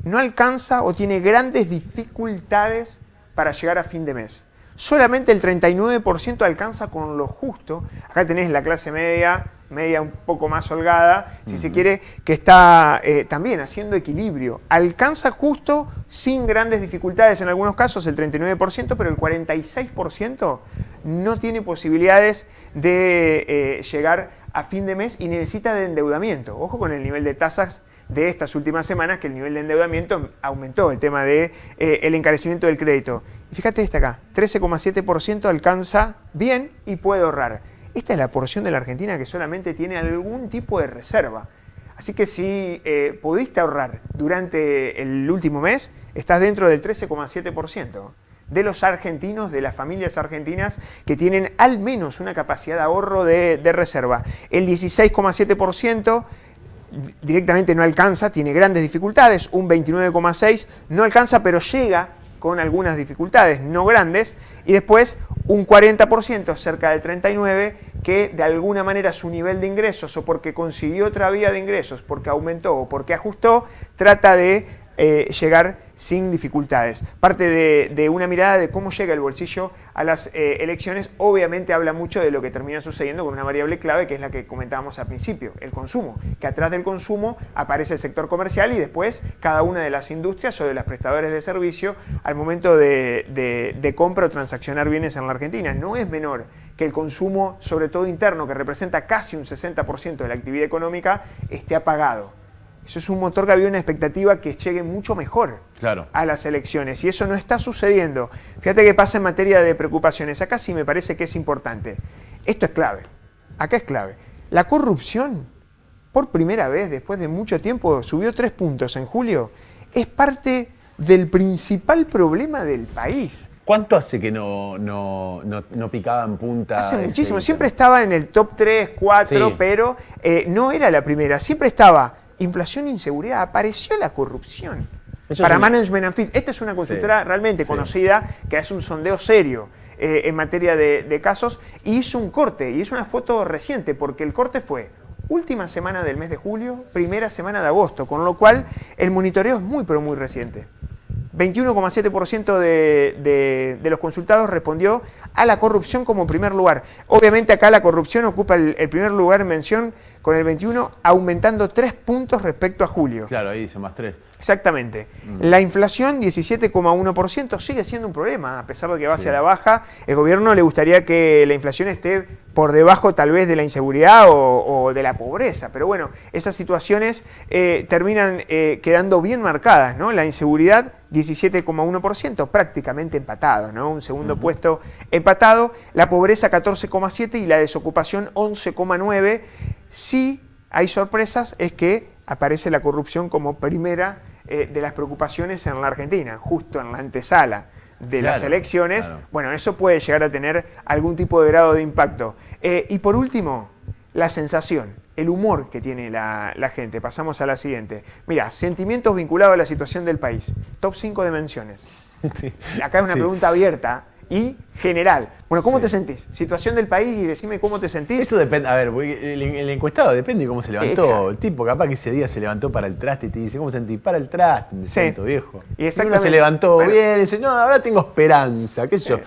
Speaker 4: no alcanza o tiene grandes dificultades para llegar a fin de mes. Solamente el 39% alcanza con lo justo. Acá tenés la clase media un poco más holgada, si se quiere, que está también haciendo equilibrio. Alcanza justo, sin grandes dificultades en algunos casos, el 39%, pero el 46% no tiene posibilidades de llegar a fin de mes y necesita de endeudamiento. Ojo con el nivel de tasas de estas últimas semanas, que el nivel de endeudamiento aumentó, el tema de el encarecimiento del crédito. Y fíjate esta acá, 13,7% alcanza bien y puede ahorrar. Esta es la porción de la Argentina que solamente tiene algún tipo de reserva. Así que si pudiste ahorrar durante el último mes, estás dentro del 13,7% de los argentinos, de las familias argentinas que tienen al menos una capacidad de ahorro de reserva. El 16,7% directamente no alcanza, tiene grandes dificultades, un 29,6% no alcanza, pero llega con algunas dificultades no grandes, y después un 40%, cerca del 39%, que de alguna manera su nivel de ingresos, o porque consiguió otra vía de ingresos, porque aumentó o porque ajustó, trata de llegar sin dificultades. Parte de una mirada de cómo llega el bolsillo a las elecciones, obviamente habla mucho de lo que termina sucediendo con una variable clave, que es la que comentábamos al principio, el consumo, que atrás del consumo aparece el sector comercial y después cada una de las industrias o de los prestadores de servicio al momento de compra o transaccionar bienes en la Argentina. No es menor que el consumo, sobre todo interno, que representa casi un 60% de la actividad económica, esté apagado. Eso es un motor que había una expectativa que llegue mucho mejor a las elecciones, y eso no está sucediendo. Fíjate qué pasa en materia de preocupaciones. Acá sí me parece que es importante. Esto es clave. Acá es clave. La corrupción, por primera vez después de mucho tiempo, subió 3 puntos en julio. Es parte del principal problema del país.
Speaker 3: ¿Cuánto hace que no picaba en punta?
Speaker 4: Hace muchísimo. Siempre estaba en el top 3, 4, sí, pero no era la primera. Siempre estaba inflación e inseguridad. Apareció la corrupción. Para Management and Fit. Esta es una consultora realmente conocida, que hace un sondeo serio en materia de casos, y hizo un corte, y es una foto reciente, porque el corte fue última semana del mes de julio, primera semana de agosto, con lo cual el monitoreo es muy, pero muy reciente. 21,7% de los consultados respondió a la corrupción como primer lugar. Obviamente acá la corrupción ocupa el primer lugar en mención con el 21, aumentando 3 puntos respecto a julio.
Speaker 3: Claro, ahí dice más 3.
Speaker 4: Exactamente. La inflación, 17,1%, sigue siendo un problema, a pesar de que va hacia la baja. El gobierno le gustaría que la inflación esté por debajo tal vez de la inseguridad o de la pobreza, pero bueno, esas situaciones terminan quedando bien marcadas, ¿no? La inseguridad, 17,1%, prácticamente empatado, ¿no? Un segundo puesto empatado. La pobreza, 14,7%, y la desocupación, 11,9%. Sí hay sorpresas, es que aparece la corrupción como primera de las preocupaciones en la Argentina, justo en la antesala de las elecciones. Bueno, eso puede llegar a tener algún tipo de grado de impacto. Y por último, la sensación, el humor que tiene la gente. Pasamos a la siguiente. Mira, sentimientos vinculados a la situación del país. Top 5 de menciones. Acá es una pregunta abierta y general. Bueno, ¿cómo te sentís? Situación del país, y decime cómo te sentís.
Speaker 3: Eso depende, a ver, el encuestado depende de cómo se levantó. El tipo capaz que ese día se levantó para el traste y te dice, ¿cómo sentís? Para el traste, me siento viejo. Y exactamente. Uno se levantó bien y dice, no, ahora tengo esperanza, qué sé yo.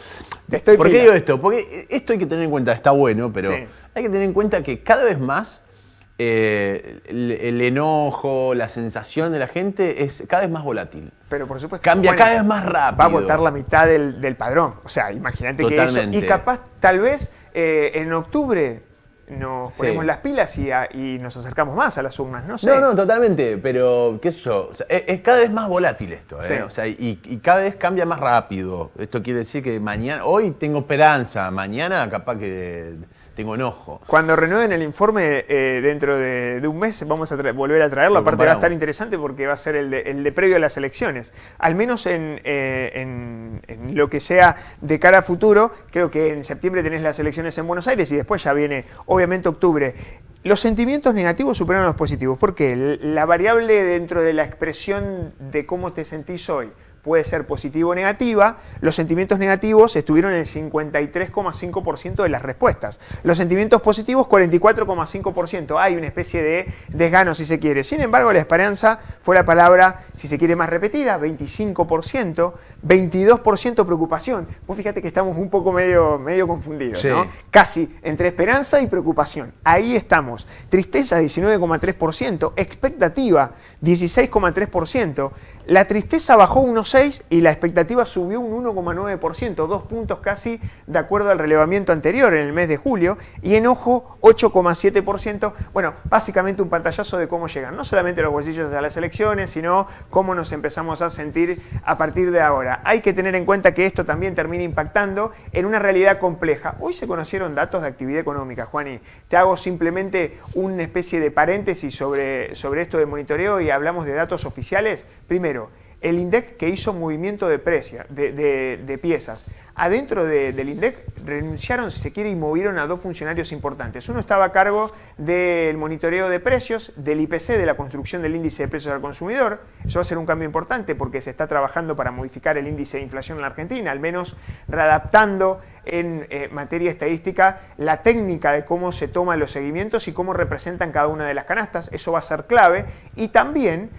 Speaker 3: ¿Por qué digo esto? Porque esto hay que tener en cuenta, está bueno, pero hay que tener en cuenta que cada vez más el enojo, la sensación de la gente es cada vez más volátil.
Speaker 4: Pero por supuesto
Speaker 3: cambia cada vez más rápido.
Speaker 4: Va a votar la mitad del padrón. O sea, imagínate que eso. Y capaz, tal vez, en octubre nos ponemos las pilas y nos acercamos más a las urnas. No sé.
Speaker 3: No, totalmente. Pero, qué sé yo, o sea, es cada vez más volátil esto. O sea, y cada vez cambia más rápido. Esto quiere decir que hoy tengo esperanza, mañana capaz que tengo enojo.
Speaker 4: Cuando renueven el informe dentro de un mes vamos a volver a traerlo. Aparte va a estar interesante porque va a ser el de previo a las elecciones. Al menos en lo que sea de cara a futuro, creo que en septiembre tenés las elecciones en Buenos Aires y después ya viene obviamente octubre. Los sentimientos negativos superan a los positivos. ¿Por qué? La variable dentro de la expresión de cómo te sentís hoy puede ser positiva o negativa. Los sentimientos negativos estuvieron en el 53,5% de las respuestas. Los sentimientos positivos, 44,5%. Hay una especie de desgano, si se quiere. Sin embargo, la esperanza fue la palabra, si se quiere, más repetida, 25%, 22% preocupación. Vos fíjate que estamos un poco medio confundidos, ¿no? Casi entre esperanza y preocupación. Ahí estamos. Tristeza, 19,3%. Expectativa, 16,3%. La tristeza bajó unos 6 y la expectativa subió un 1,9%, 2 puntos casi de acuerdo al relevamiento anterior en el mes de julio, y enojo 8,7%. Bueno, básicamente un pantallazo de cómo llegan no solamente los bolsillos a las elecciones, sino cómo nos empezamos a sentir a partir de ahora. Hay que tener en cuenta que esto también termina impactando en una realidad compleja. Hoy se conocieron datos de actividad económica, Juani. Te hago simplemente una especie de paréntesis sobre esto de monitoreo y hablamos de datos oficiales. Primero, el INDEC, que hizo movimiento de piezas. adentro del INDEC renunciaron, si se quiere, y movieron a 2 funcionarios importantes. Uno estaba a cargo del monitoreo de precios, del IPC, de la construcción del índice de precios al consumidor. Eso va a ser un cambio importante porque se está trabajando para modificar el índice de inflación en la Argentina, al menos readaptando en materia estadística la técnica de cómo se toman los seguimientos y cómo representan cada una de las canastas. Eso va a ser clave. Y también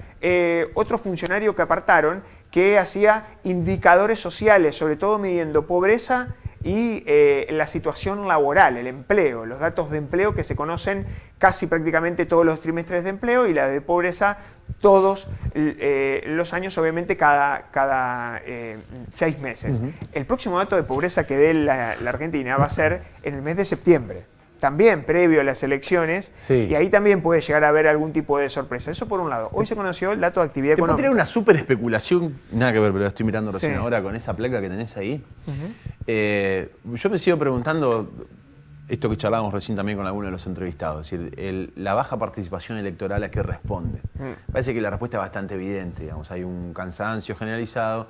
Speaker 4: otro funcionario que apartaron que hacía indicadores sociales, sobre todo midiendo pobreza y la situación laboral, el empleo, los datos de empleo que se conocen casi prácticamente todos los trimestres de empleo y la de pobreza todos los años, obviamente cada 6 meses. El próximo dato de pobreza que dé la Argentina va a ser en el mes de septiembre, también previo a las elecciones, y ahí también puede llegar a haber algún tipo de sorpresa. Eso por un lado. Hoy se conoció el dato de actividad económica.
Speaker 3: Te una súper especulación, nada que ver, pero la estoy mirando recién ahora con esa placa que tenés ahí. Yo me sigo preguntando, esto que charlábamos recién también con algunos de los entrevistados, es decir, la baja participación electoral a qué responde. Parece que la respuesta es bastante evidente, digamos, hay un cansancio generalizado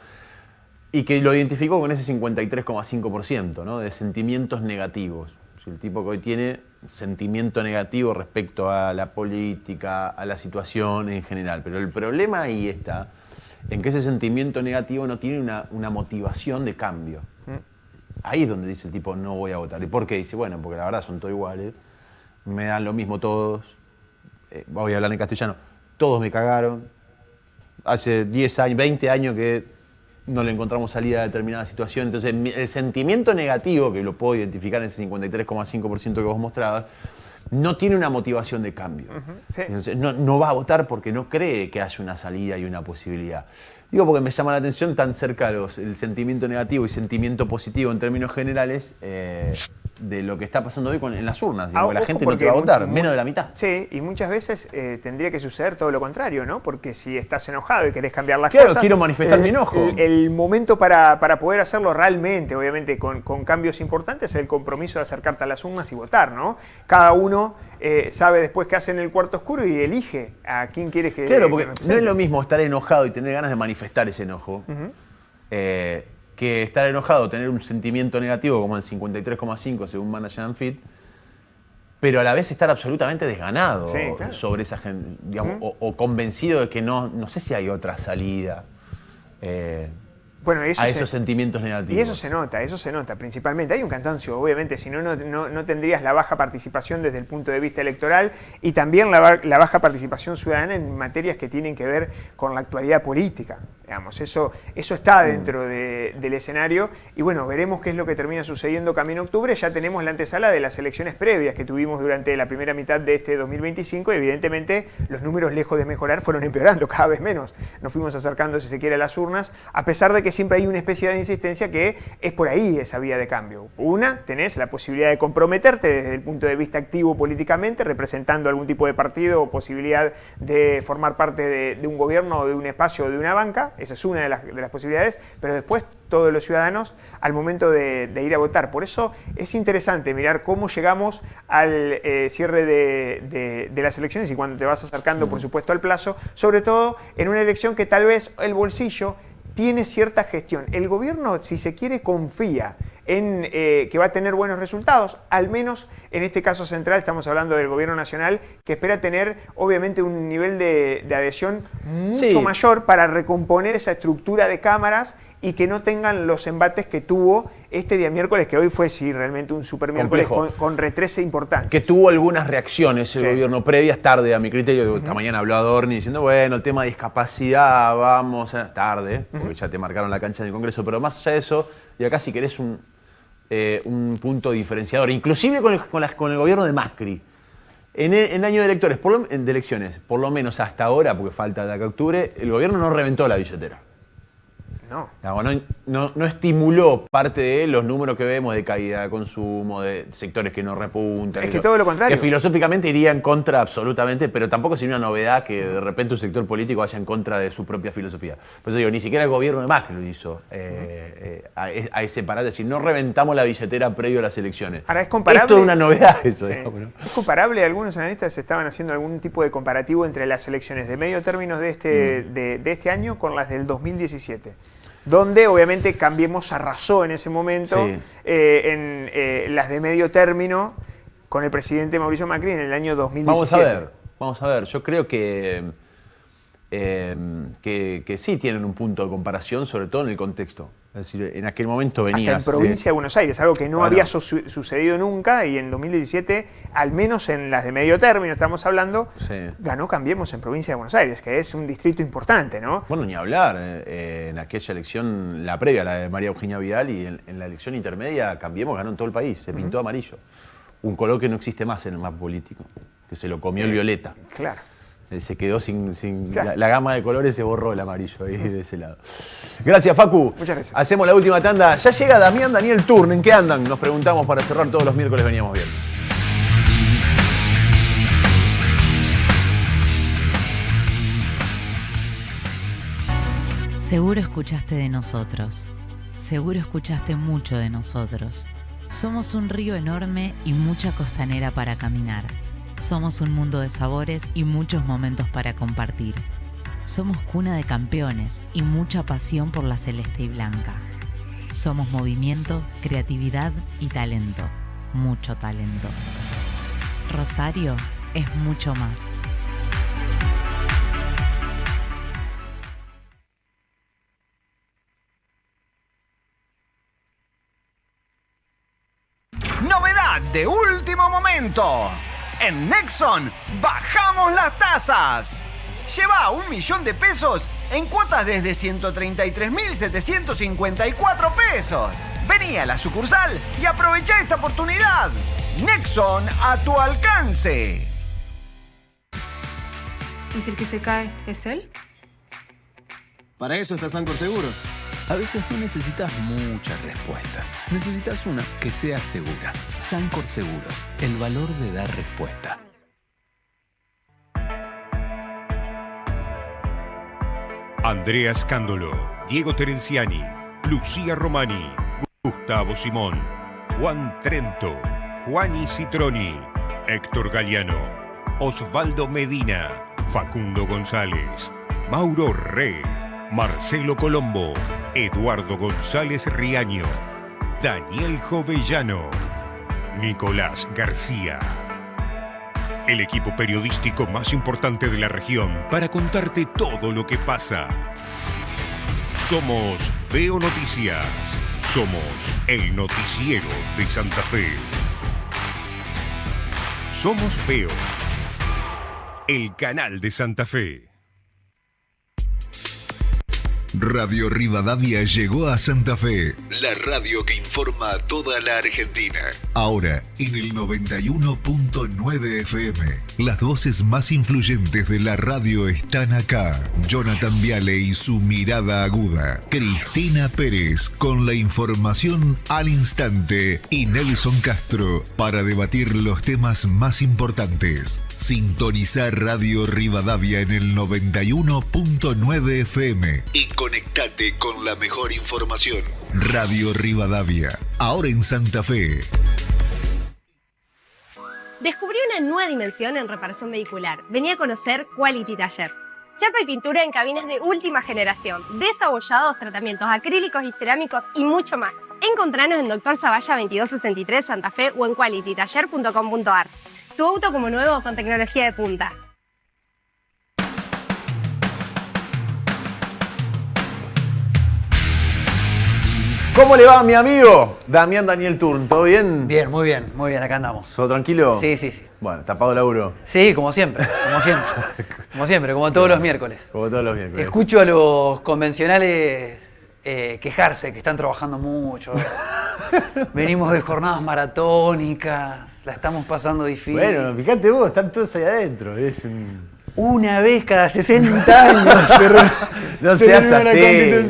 Speaker 3: y que lo identificó con ese 53,5%, ¿no? De sentimientos negativos. El tipo que hoy tiene sentimiento negativo respecto a la política, a la situación en general. Pero el problema ahí está en que ese sentimiento negativo no tiene una motivación de cambio. Ahí es donde dice el tipo, no voy a votar. ¿Y por qué? Dice, bueno, porque la verdad son todos iguales, me dan lo mismo todos, voy a hablar en castellano, todos me cagaron, hace 10 años, 20 años que no le encontramos salida a determinada situación. Entonces, el sentimiento negativo, que lo puedo identificar en ese 53,5% que vos mostrabas, no tiene una motivación de cambio. Entonces, no va a votar porque no cree que haya una salida y una posibilidad. Digo porque me llama la atención tan cerca el sentimiento negativo y sentimiento positivo en términos generales de lo que está pasando hoy en las urnas. Digamos, la gente no te va a votar, menos de la mitad.
Speaker 4: Sí, y muchas veces tendría que suceder todo lo contrario, ¿no? Porque si estás enojado y querés cambiar las cosas...
Speaker 3: Claro, quiero manifestar mi enojo.
Speaker 4: El momento para poder hacerlo realmente, obviamente, con cambios importantes, es el compromiso de acercarte a las urnas y votar, ¿no? Cada uno sabe después qué hace en el cuarto oscuro y elige a quién quiere que...
Speaker 3: Claro, porque no es lo mismo estar enojado y tener ganas de manifestar ese enojo, que estar enojado, tener un sentimiento negativo como el 53,5 según Management and Fit, pero a la vez estar absolutamente desganado sobre esa gente, digamos, o convencido de que no sé si hay otra salida
Speaker 4: bueno,
Speaker 3: a esos sentimientos negativos.
Speaker 4: Y eso se nota principalmente. Hay un cansancio, obviamente, si no tendrías la baja participación desde el punto de vista electoral y también la baja participación ciudadana en materias que tienen que ver con la actualidad política. Digamos, eso está dentro del escenario y bueno, veremos qué es lo que termina sucediendo camino a octubre. Ya tenemos la antesala de las elecciones previas que tuvimos durante la primera mitad de este 2025 y evidentemente los números, lejos de mejorar, fueron empeorando cada vez menos. Nos fuimos acercando, si se quiere, a las urnas, a pesar de que siempre hay una especie de insistencia que es por ahí esa vía de cambio. Una, tenés la posibilidad de comprometerte desde el punto de vista activo políticamente, representando algún tipo de partido o posibilidad de formar parte de un gobierno o de un espacio o de una banca. Esa es una de las posibilidades, pero después todos los ciudadanos al momento de ir a votar. Por eso es interesante mirar cómo llegamos al cierre de las elecciones y cuando te vas acercando, por supuesto, al plazo, sobre todo en una elección que tal vez el bolsillo tiene cierta gestión. El gobierno, si se quiere, confía en que va a tener buenos resultados, al menos en este caso central, estamos hablando del gobierno nacional, que espera tener obviamente un nivel de adhesión mucho mayor para recomponer esa estructura de cámaras y que no tengan los embates que tuvo este día miércoles, que hoy fue realmente un super miércoles con retrese importante.
Speaker 3: Que tuvo algunas reacciones el gobierno previas, tarde a mi criterio. Esta mañana habló Adorni diciendo, bueno, el tema de discapacidad, vamos, tarde, porque ya te marcaron la cancha en el Congreso, pero más allá de eso, y acá si querés un punto diferenciador, inclusive con el gobierno de Macri. En el año de elecciones, por lo menos hasta ahora, porque falta de acá a octubre, el gobierno no reventó la billetera. No estimuló parte de los números que vemos de caída de consumo, de sectores que no repuntan.
Speaker 4: Es que todo lo contrario.
Speaker 3: Que filosóficamente iría en contra absolutamente, pero tampoco sería una novedad que de repente un sector político vaya en contra de su propia filosofía. Por eso digo, ni siquiera el gobierno de Macri lo hizo a ese parate, es decir, no reventamos la billetera previo a las elecciones.
Speaker 4: Ahora, es comparable.
Speaker 3: Esto es una novedad eso. Digamos, ¿no?
Speaker 4: Es comparable, algunos analistas estaban haciendo algún tipo de comparativo entre las elecciones de medio término de este año con las del 2017. donde obviamente Cambiemos arrasó en ese momento
Speaker 3: Sí.
Speaker 4: en las de medio término con el presidente Mauricio Macri en el año 2017.
Speaker 3: Vamos a ver. Yo creo que sí tienen un punto de comparación, sobre todo en el contexto. Es decir, en aquel momento venías...
Speaker 4: Hasta en provincia de Buenos Aires, algo que no
Speaker 3: Bueno.
Speaker 4: había sucedido nunca, y en 2017, al menos en las de medio término estamos hablando,
Speaker 3: Sí.
Speaker 4: ganó Cambiemos en provincia de Buenos Aires, que es un distrito importante, ¿no?
Speaker 3: Bueno, ni hablar. En aquella elección, la previa, la de María Eugenia Vidal, y en la elección intermedia, Cambiemos ganó en todo el país, se pintó amarillo. Un color que no existe más en el mapa político, que se lo comió el violeta.
Speaker 4: Claro.
Speaker 3: Se quedó sin
Speaker 4: Claro.
Speaker 3: la gama de colores, se borró el amarillo ahí de ese lado. Gracias, Facu.
Speaker 4: Muchas gracias.
Speaker 3: Hacemos la última tanda. Ya llega Daniel Turn. ¿En qué andan? Nos preguntamos para cerrar. Todos los miércoles veníamos bien.
Speaker 2: Seguro escuchaste de nosotros. Seguro escuchaste mucho de nosotros. Somos un río enorme y mucha costanera para caminar. Somos un mundo de sabores y muchos momentos para compartir. Somos cuna de campeones y mucha pasión por la celeste y blanca. Somos movimiento, creatividad y talento. Mucho talento. Rosario es mucho más.
Speaker 5: Novedad de último momento. En Nexon bajamos las tasas. Lleva 1 millón de pesos en cuotas desde 133.754 pesos. Vení a la sucursal y aprovecha esta oportunidad. Nexon a tu alcance.
Speaker 21: ¿Y si el que se cae es él?
Speaker 20: Para eso está Sancor Seguro.
Speaker 6: A veces no necesitas muchas respuestas. Necesitas una que sea segura. Sancor Seguros, el valor de dar respuesta.
Speaker 7: Andrea Scandolo, Diego Terenciani, Lucía Romani, Gustavo Simón, Juan Trento, Juani Citroni, Héctor Galeano, Osvaldo Medina, Facundo González, Mauro Re, Marcelo Colombo, Eduardo González Riaño, Daniel Jovellano, Nicolás García. El equipo periodístico más importante de la región para contarte todo lo que pasa. Somos Veo Noticias. Somos el noticiero de Santa Fe. Somos Veo, el canal de Santa Fe.
Speaker 8: Radio Rivadavia llegó a Santa Fe, la radio que informa a toda la Argentina. Ahora en el 91.9 FM. Las voces más influyentes de la radio están acá. Jonathan Viale y su mirada aguda. Cristina Pérez con la información al instante. Y Nelson Castro para debatir los temas más importantes. Sintoniza Radio Rivadavia en el 91.9 FM y conectate con la mejor información. Radio Rivadavia, ahora en Santa Fe.
Speaker 9: Descubrí una nueva dimensión en reparación vehicular. Vení a conocer Quality Taller. Chapa y pintura en cabinas de última generación, desabollados, tratamientos acrílicos y cerámicos y mucho más. Encontranos en Dr. Zavalla 2263 Santa Fe o en qualitytaller.com.ar. Tu auto como nuevo con tecnología de punta.
Speaker 3: ¿Cómo le va, mi amigo Daniel Turn? ¿Todo bien?
Speaker 14: Bien, muy bien, acá andamos.
Speaker 3: ¿Todo tranquilo?
Speaker 14: Sí, sí, sí.
Speaker 3: Bueno, tapado el laburo.
Speaker 14: Sí, como siempre. Como todos los miércoles.
Speaker 3: Como todos los miércoles.
Speaker 14: Escucho a los convencionales quejarse que están trabajando mucho. Venimos de jornadas maratónicas, la estamos pasando difícil.
Speaker 3: Bueno, fíjate vos, están todos ahí adentro.
Speaker 14: Una vez cada 60 años.
Speaker 3: No seas así.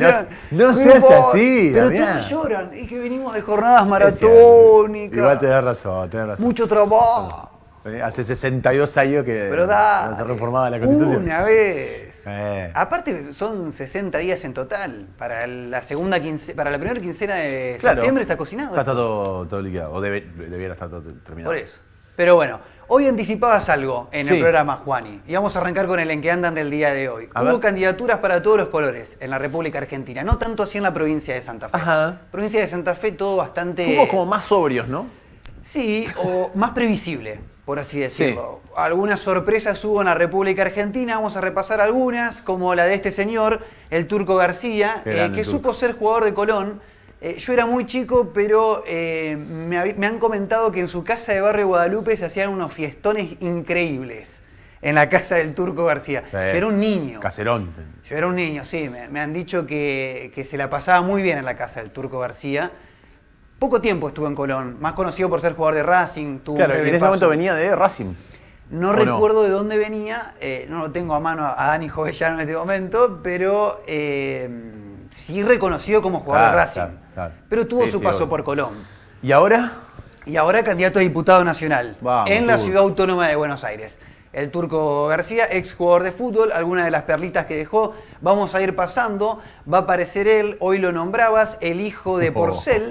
Speaker 3: No seas así.
Speaker 14: Pero todos lloran. Es que venimos de jornadas maratónicas.
Speaker 3: Igual tenés razón.
Speaker 14: Mucho trabajo.
Speaker 3: Hace 62 años que se reformaba la Constitución.
Speaker 14: Una vez. Aparte son 60 días en total. Para la primera quincena de septiembre está cocinado.
Speaker 3: Está todo liquidado. O debiera estar todo terminado.
Speaker 14: Por eso. Pero bueno, Hoy anticipabas algo en
Speaker 3: Sí.
Speaker 14: el programa, Juani, y vamos a arrancar con el en que andan del día de hoy.
Speaker 3: A
Speaker 14: Hubo
Speaker 3: ver.
Speaker 14: candidaturas para todos los colores en la República Argentina, no tanto así en la provincia de Santa Fe.
Speaker 3: Ajá.
Speaker 14: Provincia de Santa Fe todo bastante...
Speaker 3: Fuimos como más sobrios, ¿no?
Speaker 14: Sí, o más previsible, por así decirlo. Algunas sorpresas hubo en la República Argentina, vamos a repasar algunas, como la de este señor, el Turco García,
Speaker 3: Qué grande
Speaker 14: que
Speaker 3: el Turco.
Speaker 14: supo ser jugador de Colón. Yo era muy chico, pero me han comentado que en su casa de Barrio Guadalupe se hacían unos fiestones increíbles en la casa del Turco García.
Speaker 3: Sí.
Speaker 14: Yo era un niño.
Speaker 3: Caserón.
Speaker 14: Yo era un niño, sí. Me han dicho que se la pasaba muy bien en la casa del Turco García. Poco tiempo estuvo en Colón, más conocido por ser jugador de Racing. Tuvo
Speaker 3: Claro,
Speaker 14: un
Speaker 3: en
Speaker 14: breve
Speaker 3: ese
Speaker 14: paso.
Speaker 3: momento venía de Racing.
Speaker 14: No
Speaker 3: ¿O
Speaker 14: recuerdo de dónde venía, no lo tengo a mano a Dani Jovellano en este momento, pero sí reconocido como jugador de Racing.
Speaker 3: Claro.
Speaker 14: Pero tuvo
Speaker 3: Sí,
Speaker 14: su
Speaker 3: sí,
Speaker 14: paso
Speaker 3: obvio.
Speaker 14: por Colón.
Speaker 3: ¿Y ahora?
Speaker 14: Y ahora candidato a diputado nacional
Speaker 3: Vamos,
Speaker 14: en la
Speaker 3: Turco.
Speaker 14: Ciudad Autónoma de Buenos Aires. El Turco García, ex jugador de fútbol, algunas de las perlitas que dejó, vamos a ir pasando. Va a aparecer él, hoy lo nombrabas, el hijo de Porcel,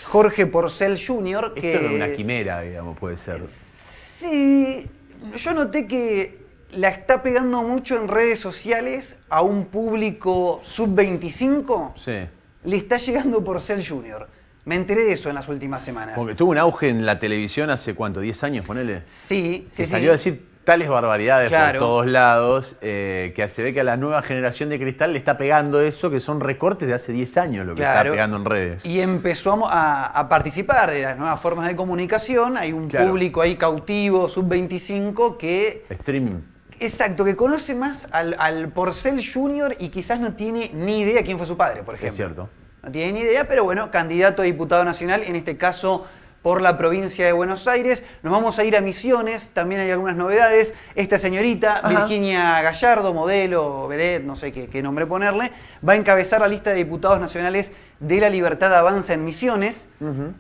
Speaker 14: Jorge Porcel Jr.
Speaker 3: Esto era una quimera, digamos, puede ser.
Speaker 14: Sí, yo noté que la está pegando mucho en redes sociales a un público sub-25.
Speaker 3: Sí.
Speaker 14: Le está llegando Porcel Jr. Me enteré de eso en las últimas semanas.
Speaker 3: Porque tuvo un auge en la televisión hace, ¿cuánto? ¿10 años, ponele?
Speaker 14: Sí,
Speaker 3: Que
Speaker 14: sí,
Speaker 3: salió
Speaker 14: sí.
Speaker 3: a decir tales barbaridades
Speaker 14: Claro.
Speaker 3: por todos lados, que se ve que a la nueva generación de Cristal le está pegando eso, que son recortes de hace 10 años lo que está
Speaker 14: Claro.
Speaker 3: pegando en redes.
Speaker 14: Y empezó a participar de las nuevas formas de comunicación. Hay un
Speaker 3: Claro.
Speaker 14: público ahí cautivo, sub-25, que...
Speaker 3: Streaming.
Speaker 14: Exacto, que conoce más al Porcel Jr. y quizás no tiene ni idea quién fue su padre, por ejemplo.
Speaker 3: Es cierto.
Speaker 14: No tiene ni idea, pero bueno, candidato a diputado nacional, en este caso por la provincia de Buenos Aires. Nos vamos a ir a Misiones, también hay algunas novedades. Esta señorita,
Speaker 3: Ajá.
Speaker 14: Virginia Gallardo, modelo, vedette, no sé qué nombre ponerle, va a encabezar la lista de diputados nacionales de La Libertad Avanza en Misiones.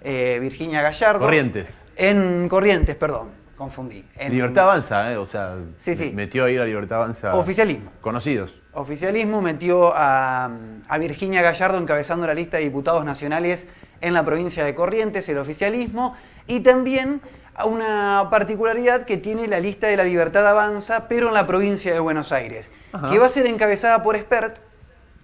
Speaker 14: Virginia Gallardo.
Speaker 3: Corrientes.
Speaker 14: En Corrientes, perdón, confundí. En
Speaker 3: Libertad Avanza, o sea,
Speaker 14: Sí, sí.
Speaker 3: metió ahí la Libertad Avanza.
Speaker 14: Oficialismo.
Speaker 3: Conocidos.
Speaker 14: Oficialismo metió a Virginia Gallardo encabezando la lista de diputados nacionales en la provincia de Corrientes, el oficialismo, y también a una particularidad que tiene la lista de La Libertad Avanza, pero en la provincia de Buenos Aires,
Speaker 3: Ajá.
Speaker 14: que va a ser encabezada por Espert,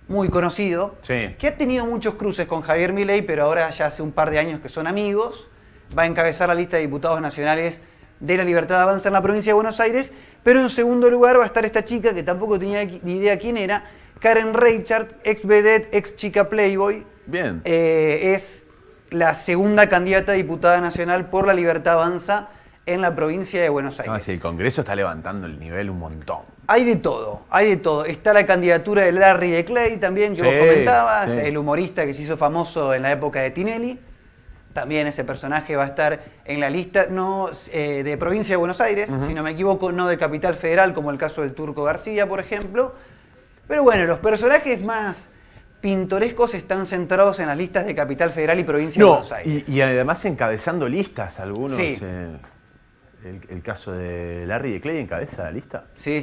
Speaker 14: muy conocido,
Speaker 3: Sí.
Speaker 14: que ha tenido muchos cruces con Javier Milei, pero ahora ya hace un par de años que son amigos. Va a encabezar la lista de diputados nacionales de La Libertad Avanza en la provincia de Buenos Aires, pero en segundo lugar va a estar esta chica que tampoco tenía ni idea quién era, Karen Reichert, ex vedette, ex chica Playboy.
Speaker 3: Bien.
Speaker 14: Es la segunda candidata a diputada nacional por La Libertad Avanza en la provincia de Buenos Aires.
Speaker 3: No, sí, el Congreso está levantando el nivel un montón.
Speaker 14: Hay de todo, hay de todo. Está la candidatura de Larry de Clay también, que vos
Speaker 3: Sí,
Speaker 14: comentabas,
Speaker 3: sí.
Speaker 14: el humorista que se hizo famoso en la época de Tinelli. También ese personaje va a estar en la lista, no de provincia de Buenos Aires,
Speaker 3: Ujú.
Speaker 14: si no me equivoco, no de Capital Federal, como el caso del Turco García, por ejemplo. Pero bueno, los personajes más pintorescos están centrados en las listas de Capital Federal y provincia de
Speaker 3: No,
Speaker 14: Buenos Aires.
Speaker 3: y además encabezando listas algunos.
Speaker 14: Sí.
Speaker 3: El caso de Larry de Clay encabeza la lista.
Speaker 14: Sí,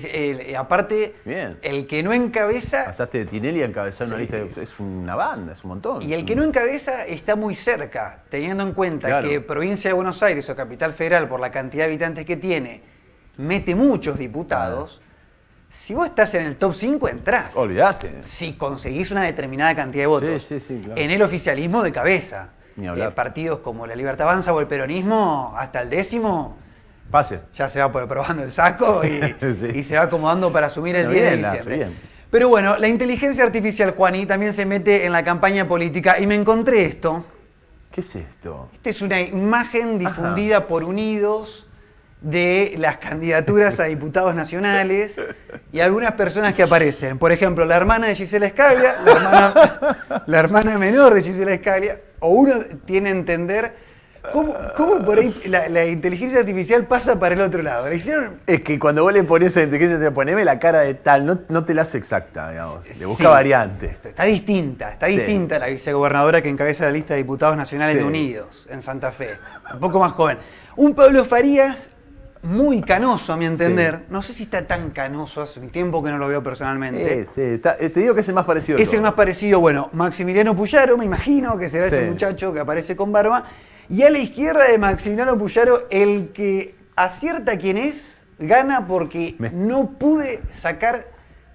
Speaker 14: aparte,
Speaker 3: Bien.
Speaker 14: el que no encabeza...
Speaker 3: Pasaste de Tinelli a encabezar una
Speaker 14: Sí.
Speaker 3: lista, es una banda, es un montón.
Speaker 14: Y el que no encabeza está muy cerca, teniendo en cuenta
Speaker 3: Claro.
Speaker 14: que provincia de Buenos Aires o Capital Federal, por la cantidad de habitantes que tiene, mete muchos diputados. Si vos estás en el top 5, entrás.
Speaker 3: Olvídate.
Speaker 14: Si conseguís una determinada cantidad de votos.
Speaker 3: Sí, sí, claro.
Speaker 14: En el oficialismo de cabeza.
Speaker 3: Ni hablar.
Speaker 14: Partidos como la Libertad Avanza o el peronismo, hasta el 10º,
Speaker 3: Pase.
Speaker 14: ya se va probando el saco y,
Speaker 3: Sí.
Speaker 14: y se va acomodando para asumir el
Speaker 3: No,
Speaker 14: 10 de
Speaker 3: bien,
Speaker 14: diciembre.
Speaker 3: bien.
Speaker 14: Pero bueno, la inteligencia artificial, Juani, también se mete en la campaña política y me encontré esto.
Speaker 3: ¿Qué es esto?
Speaker 14: Esta es una imagen difundida por Unidos de las candidaturas a diputados nacionales y algunas personas que aparecen. Por ejemplo, la hermana de Gisela Escaglia, la hermana menor de Gisela Escaglia, o uno tiene que entender cómo por ahí la inteligencia artificial pasa para el otro lado. ¿Le hicieron?
Speaker 3: Es que cuando vos le pones a la inteligencia artificial, poneme la cara de tal, no te la hace exacta, digamos. Le busca
Speaker 14: Sí.
Speaker 3: variantes.
Speaker 14: Está distinta
Speaker 3: Sí.
Speaker 14: la vicegobernadora que encabeza la lista de diputados nacionales
Speaker 3: Sí.
Speaker 14: de Unidos en Santa Fe, un poco más joven. Un Pablo Farías muy canoso, a mi entender.
Speaker 3: Sí.
Speaker 14: No sé si está tan canoso, hace un tiempo que no lo veo personalmente.
Speaker 3: Te digo que es el más parecido de
Speaker 14: Es el
Speaker 3: todos.
Speaker 14: más parecido, bueno, Maximiliano Puyaro, me imagino que será ese
Speaker 3: Sí.
Speaker 14: muchacho que aparece con barba. Y a la izquierda de Maximiliano Puyaro, el que acierta quién es, gana porque no pude sacar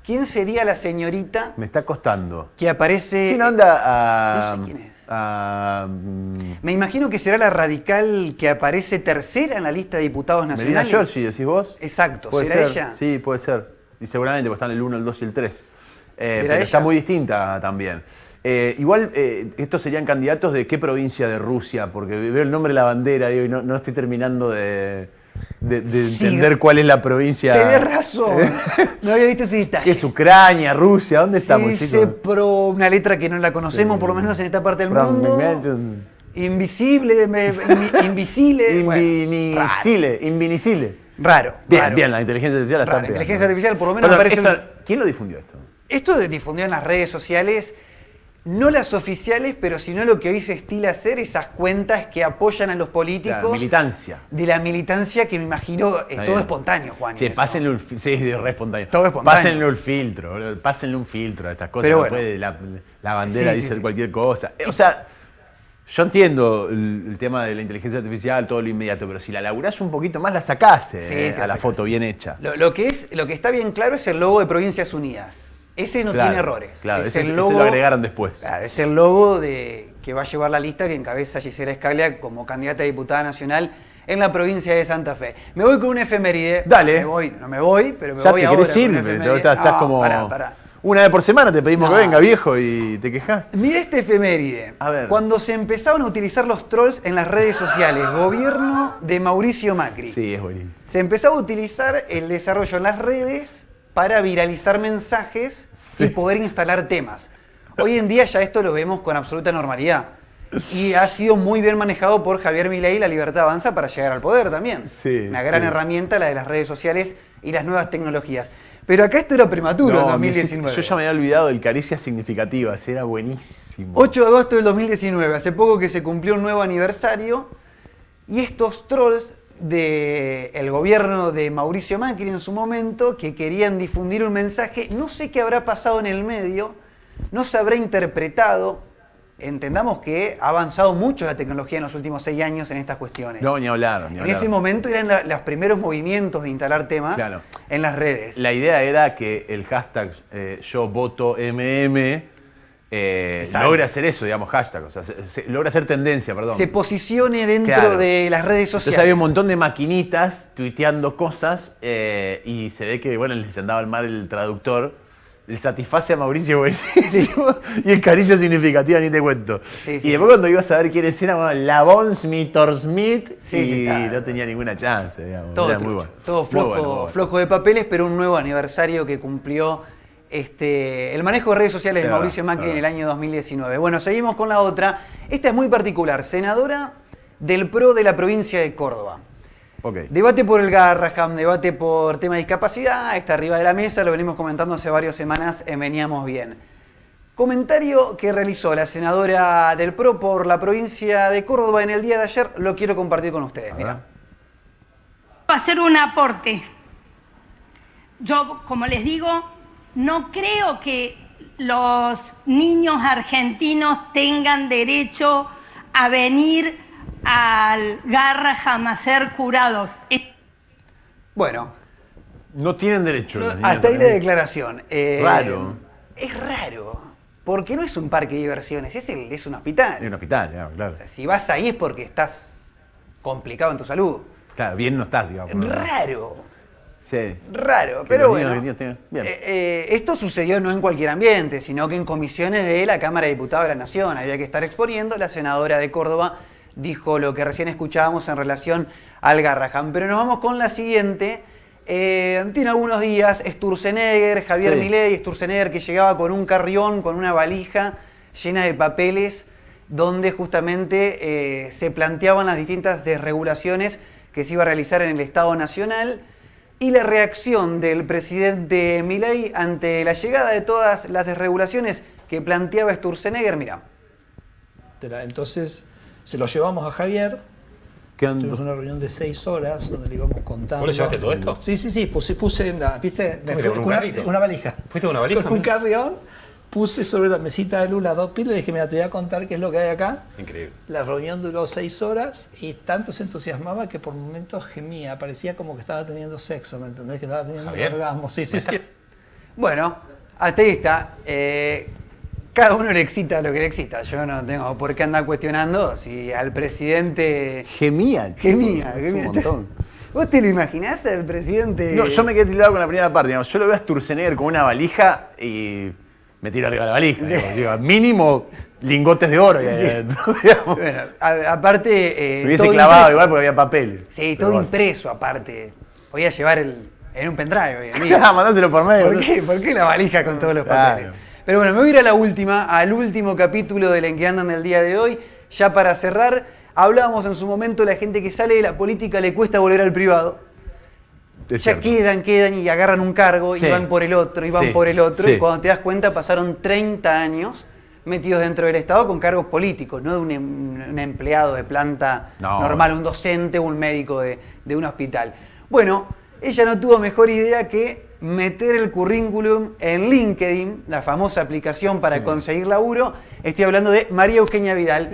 Speaker 14: quién sería la señorita.
Speaker 3: Me está costando.
Speaker 14: Que aparece.
Speaker 3: ¿Quién anda
Speaker 14: no sé quién es. Me imagino que será la radical que aparece tercera en la lista de diputados nacionales.
Speaker 3: Melina Giorgi, ¿decís vos?
Speaker 14: Exacto,
Speaker 3: ¿Puede
Speaker 14: ¿será
Speaker 3: ser?
Speaker 14: ella?
Speaker 3: Sí, puede ser. Y seguramente, porque están el 1, el 2 y el 3. Pero
Speaker 14: ella?
Speaker 3: está muy distinta también. Igual, estos serían candidatos de qué provincia de Rusia, porque veo el nombre de la bandera digo, y no estoy terminando de entender cuál es la provincia.
Speaker 14: Tenés razón. No había visto ese detalle.
Speaker 3: ¿Qué es Ucrania, Rusia? ¿Dónde estamos, chicos?
Speaker 14: Dice una letra que no la conocemos, por lo menos en esta parte del mundo. Invisible,
Speaker 3: invinicile.
Speaker 14: Raro.
Speaker 3: Bien, la inteligencia artificial está
Speaker 14: La inteligencia artificial por lo menos aparece.
Speaker 3: ¿Quién lo difundió esto?
Speaker 14: Esto se difundió en las redes sociales, no las oficiales, pero sino lo que hoy se estila hacer, esas cuentas que apoyan a los políticos.
Speaker 3: La militancia.
Speaker 14: De la militancia que me imagino es todo espontáneo, Juan.
Speaker 3: Sí, pásenle un filtro. Sí, es re espontáneo.
Speaker 14: Todo espontáneo.
Speaker 3: Pásenle un filtro a estas cosas.
Speaker 14: Pero
Speaker 3: después la bandera dice cualquier cosa. O sea, yo entiendo el tema de la inteligencia artificial, todo lo inmediato, pero si la laburás un poquito más, la sacás a la foto bien hecha.
Speaker 14: Lo que está bien claro es el logo de Provincias Unidas. Ese no tiene errores.
Speaker 3: Claro, ese lo agregaron después.
Speaker 14: Claro, es el logo que va a llevar la lista que encabeza Gisela Scaglia como candidata a diputada nacional en la provincia de Santa Fe. Me voy con un efeméride.
Speaker 3: Dale.
Speaker 14: No me voy, pero me
Speaker 3: ya
Speaker 14: voy
Speaker 3: te
Speaker 14: ahora.
Speaker 3: Ya te querés ir, estás como...
Speaker 14: Pará.
Speaker 3: Una vez por semana te pedimos que venga, viejo, y te quejás.
Speaker 14: Mira este efeméride.
Speaker 3: A ver.
Speaker 14: Cuando se empezaban a utilizar los trolls en las redes sociales, gobierno de Mauricio Macri.
Speaker 3: Sí, es buenísimo.
Speaker 14: Se empezaba a utilizar el desarrollo en las redes para viralizar mensajes y poder instalar temas. Hoy en día ya esto lo vemos con absoluta normalidad. Y ha sido muy bien manejado por Javier Milei y La Libertad Avanza para llegar al poder también.
Speaker 3: Sí,
Speaker 14: una gran herramienta la de las redes sociales y las nuevas tecnologías. Pero acá esto era prematuro en 2019.
Speaker 3: Yo ya me había olvidado del Caricias Significativas, era buenísimo.
Speaker 14: 8 de agosto del 2019, hace poco que se cumplió un nuevo aniversario y estos trolls del gobierno de Mauricio Macri en su momento, que querían difundir un mensaje, no sé qué habrá pasado en el medio, no se habrá interpretado. Entendamos que ha avanzado mucho la tecnología en los últimos 6 años en estas cuestiones.
Speaker 3: No, ni hablar.
Speaker 14: En ese momento eran los primeros movimientos de instalar temas en las redes.
Speaker 3: La idea era que el hashtag yo voto MM logra hacer eso, digamos, hashtag, o sea, logra hacer tendencia, perdón.
Speaker 14: Se posicione dentro de las redes sociales.
Speaker 3: Entonces había un montón de maquinitas tuiteando cosas y se ve que, bueno, les andaba al mar el traductor. Le satisface a Mauricio buenísimo y es Caricia Significativa, ni te cuento. Y después cuando ibas a ver quiénes eran, Lavon Smith or Smith, no tenía ninguna chance, digamos.
Speaker 14: Todo
Speaker 3: era muy bueno.
Speaker 14: Todo flojo de papeles, pero un nuevo aniversario que cumplió el manejo de redes sociales de Mauricio Macri en el año 2019. Bueno, seguimos con la otra. Esta es muy particular. Senadora del PRO de la provincia de Córdoba. Debate por el Garraham, debate por tema de discapacidad, está arriba de la mesa, lo venimos comentando hace varias semanas en Veníamos Bien. Comentario que realizó la senadora del PRO por la provincia de Córdoba en el día de ayer, lo quiero compartir con ustedes. Mira.
Speaker 10: Hacer un aporte. Yo, como les digo, no creo que los niños argentinos tengan derecho a venir al Garraham a ser curados.
Speaker 14: Bueno.
Speaker 3: No tienen derecho.
Speaker 14: Hasta ahí la declaración.
Speaker 3: Raro.
Speaker 14: Es raro. Porque no es un parque de diversiones, es un hospital.
Speaker 3: Es un hospital, claro.
Speaker 14: O sea, si vas ahí es porque estás complicado en tu salud.
Speaker 3: Claro, bien no estás, digamos.
Speaker 14: Raro.
Speaker 3: Sí.
Speaker 14: Raro, pero bueno. Esto sucedió no en cualquier ambiente, sino que en comisiones de la Cámara de Diputados de la Nación. Había que estar exponiendo. La senadora de Córdoba dijo lo que recién escuchábamos en relación al Garraham. Pero nos vamos con la siguiente. Tiene algunos días Sturzenegger, Javier Milei, Sturzenegger que llegaba con un carrión, con una valija llena de papeles, donde justamente se planteaban las distintas desregulaciones que se iba a realizar en el Estado Nacional y la reacción del presidente Milei ante la llegada de todas las desregulaciones que planteaba Sturzenegger. Mira.
Speaker 11: Entonces se lo llevamos a Javier. Tuvimos una reunión de 6 horas donde le íbamos contando.
Speaker 22: ¿Vos le llevaste todo esto?
Speaker 11: Sí, puse en la, ¿viste?
Speaker 22: ¿Con un carrito?
Speaker 11: Una valija.
Speaker 22: ¿Fuiste con una valija?
Speaker 11: Con un carrión Puse sobre la mesita de luz las 2 pilas y le dije, mira, te voy a contar qué es lo que hay acá.
Speaker 3: Increíble.
Speaker 11: La reunión duró 6 horas y tanto se entusiasmaba que por momentos gemía. Parecía como que estaba teniendo sexo, ¿me entendés? Que estaba teniendo un orgasmo. Sí.
Speaker 14: Bueno, hasta ahí está. Cada uno le excita lo que le excita. Yo no tengo por qué andar cuestionando si al presidente...
Speaker 3: Gemía.
Speaker 14: Es un montón. ¿Vos te lo imaginás al presidente?
Speaker 3: No, yo me quedé tildado con la primera parte. Digamos. Yo lo veo a Sturzenegger con una valija y me tiro arriba de la valija. Digo, mínimo lingotes de oro.
Speaker 14: Bueno, aparte...
Speaker 3: me hubiese clavado impreso. Igual porque había papel.
Speaker 14: Sí, todo impreso aparte. Podía llevar en un pendrive hoy en día.
Speaker 3: Mandáselo por medio.
Speaker 14: ¿Por qué la valija con todos los papeles? Pero bueno, me voy a ir a la última, al último capítulo del En que andan del día de hoy. Ya para cerrar, hablábamos en su momento, la gente que sale de la política le cuesta volver al privado. Ya quedan y agarran un cargo y van por el otro, y y cuando te das cuenta pasaron 30 años metidos dentro del Estado con cargos políticos, no de un empleado de planta normal, un docente o un médico de un hospital. Bueno, ella no tuvo mejor idea que meter el currículum en LinkedIn, la famosa aplicación para conseguir laburo. Estoy hablando de María Eugenia Vidal,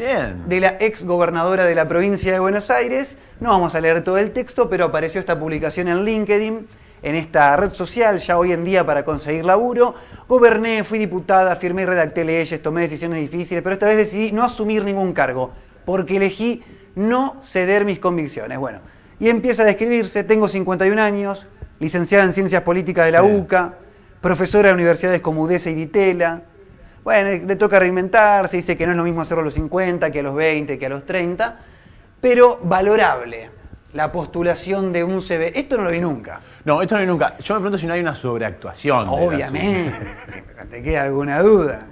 Speaker 14: de la ex gobernadora de la provincia de Buenos Aires. No vamos a leer todo el texto, pero apareció esta publicación en LinkedIn, en esta red social ya hoy en día para conseguir laburo. Goberné, fui diputada, firmé y redacté leyes, tomé decisiones difíciles, pero esta vez decidí no asumir ningún cargo, porque elegí no ceder mis convicciones. Bueno, y empieza a describirse: tengo 51 años, licenciada en Ciencias Políticas de la UCA, profesora de universidades como UDESA y Ditela. Bueno, le toca reinventarse, dice que no es lo mismo hacerlo a los 50 que a los 20, que a los 30, pero valorable la postulación de un CV. Esto no lo vi nunca.
Speaker 3: No, esto no lo vi nunca. Yo me pregunto si no hay una sobreactuación.
Speaker 14: Obviamente, ¿te queda alguna duda?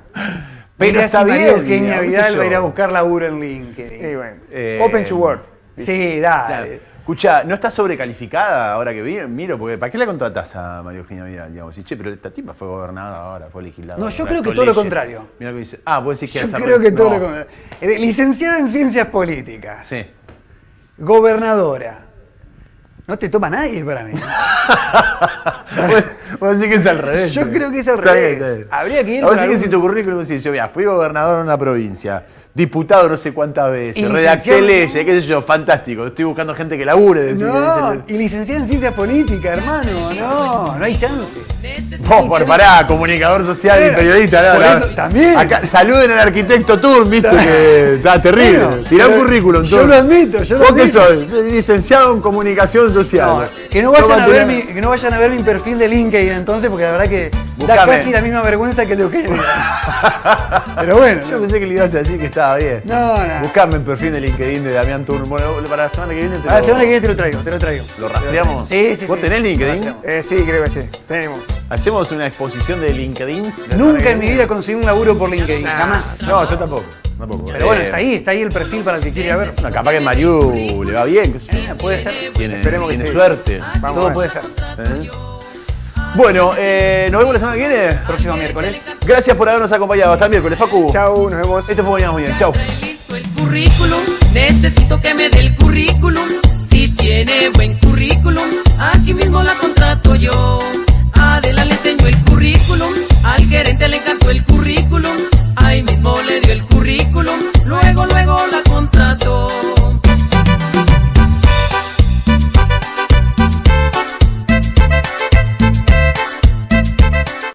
Speaker 3: Pero está bien.
Speaker 14: María Eugenia Vidal va a ir a buscar laburo en LinkedIn.
Speaker 4: Sí, bueno. Open to work.
Speaker 14: Sí, dale.
Speaker 3: Claro. Escuchá, ¿no está sobrecalificada ahora que miro? Porque ¿para qué la contratás a María Eugenia Vidal? Digamos, y, pero esta tipa fue gobernadora ahora, fue legisladora.
Speaker 14: No, yo creo que todo lo contrario.
Speaker 3: Mirá lo que dice. Vos decís que
Speaker 14: yo creo que todo lo contrario. Licenciada en Ciencias Políticas.
Speaker 3: Sí.
Speaker 14: Gobernadora. No te toma nadie para mí.
Speaker 3: Vos decís que es al revés.
Speaker 14: Yo creo que es al revés.
Speaker 3: Está bien.
Speaker 14: Habría que ir
Speaker 3: Vos decís que si tu currículum decís, yo fui gobernador en una provincia, diputado no sé cuántas veces, redacté leyes, qué sé yo, fantástico. Estoy buscando gente que labure.
Speaker 14: Y licenciada en Ciencias Políticas, hermano. No hay chance.
Speaker 3: Vos, pará, comunicador social y periodista.
Speaker 14: También.
Speaker 3: Acá, saluden al arquitecto Turn, viste que está terrible. Bueno, tirá un currículum,
Speaker 14: Yo lo admito.
Speaker 3: ¿Vos qué sos? Licenciado en comunicación social.
Speaker 14: Que no vayan a ver mi perfil de LinkedIn entonces, porque la verdad que da casi la misma vergüenza que el de Eugenia. Pero bueno.
Speaker 3: Yo pensé que le ibas a decir que estaba bien.
Speaker 14: No.
Speaker 3: Buscame el perfil de LinkedIn de Damián Turn. Bueno, para la semana que viene
Speaker 14: la semana que viene te lo traigo.
Speaker 3: ¿Lo rastreamos?
Speaker 14: Sí.
Speaker 3: ¿Vos tenés LinkedIn?
Speaker 4: Sí, creo que sí. Tenemos.
Speaker 3: ¿Hacemos una exposición de LinkedIn?
Speaker 14: Nunca en mi vida conseguí un laburo por LinkedIn, jamás.
Speaker 3: No, yo tampoco.
Speaker 14: Pero bueno, está ahí el perfil para el que quiera ver.
Speaker 3: No, capaz que Mariu le va bien.
Speaker 14: Puede ser.
Speaker 3: Esperemos que tiene suerte.
Speaker 14: Todo puede ser.
Speaker 3: Bueno, nos vemos la semana que viene.
Speaker 14: Próximo miércoles.
Speaker 3: Gracias por habernos acompañado. Hasta el miércoles, Facu.
Speaker 4: Chau, nos vemos.
Speaker 3: Esto fue Muy Bien. Chau.
Speaker 12: Listo el currículum, necesito que me dé el currículum.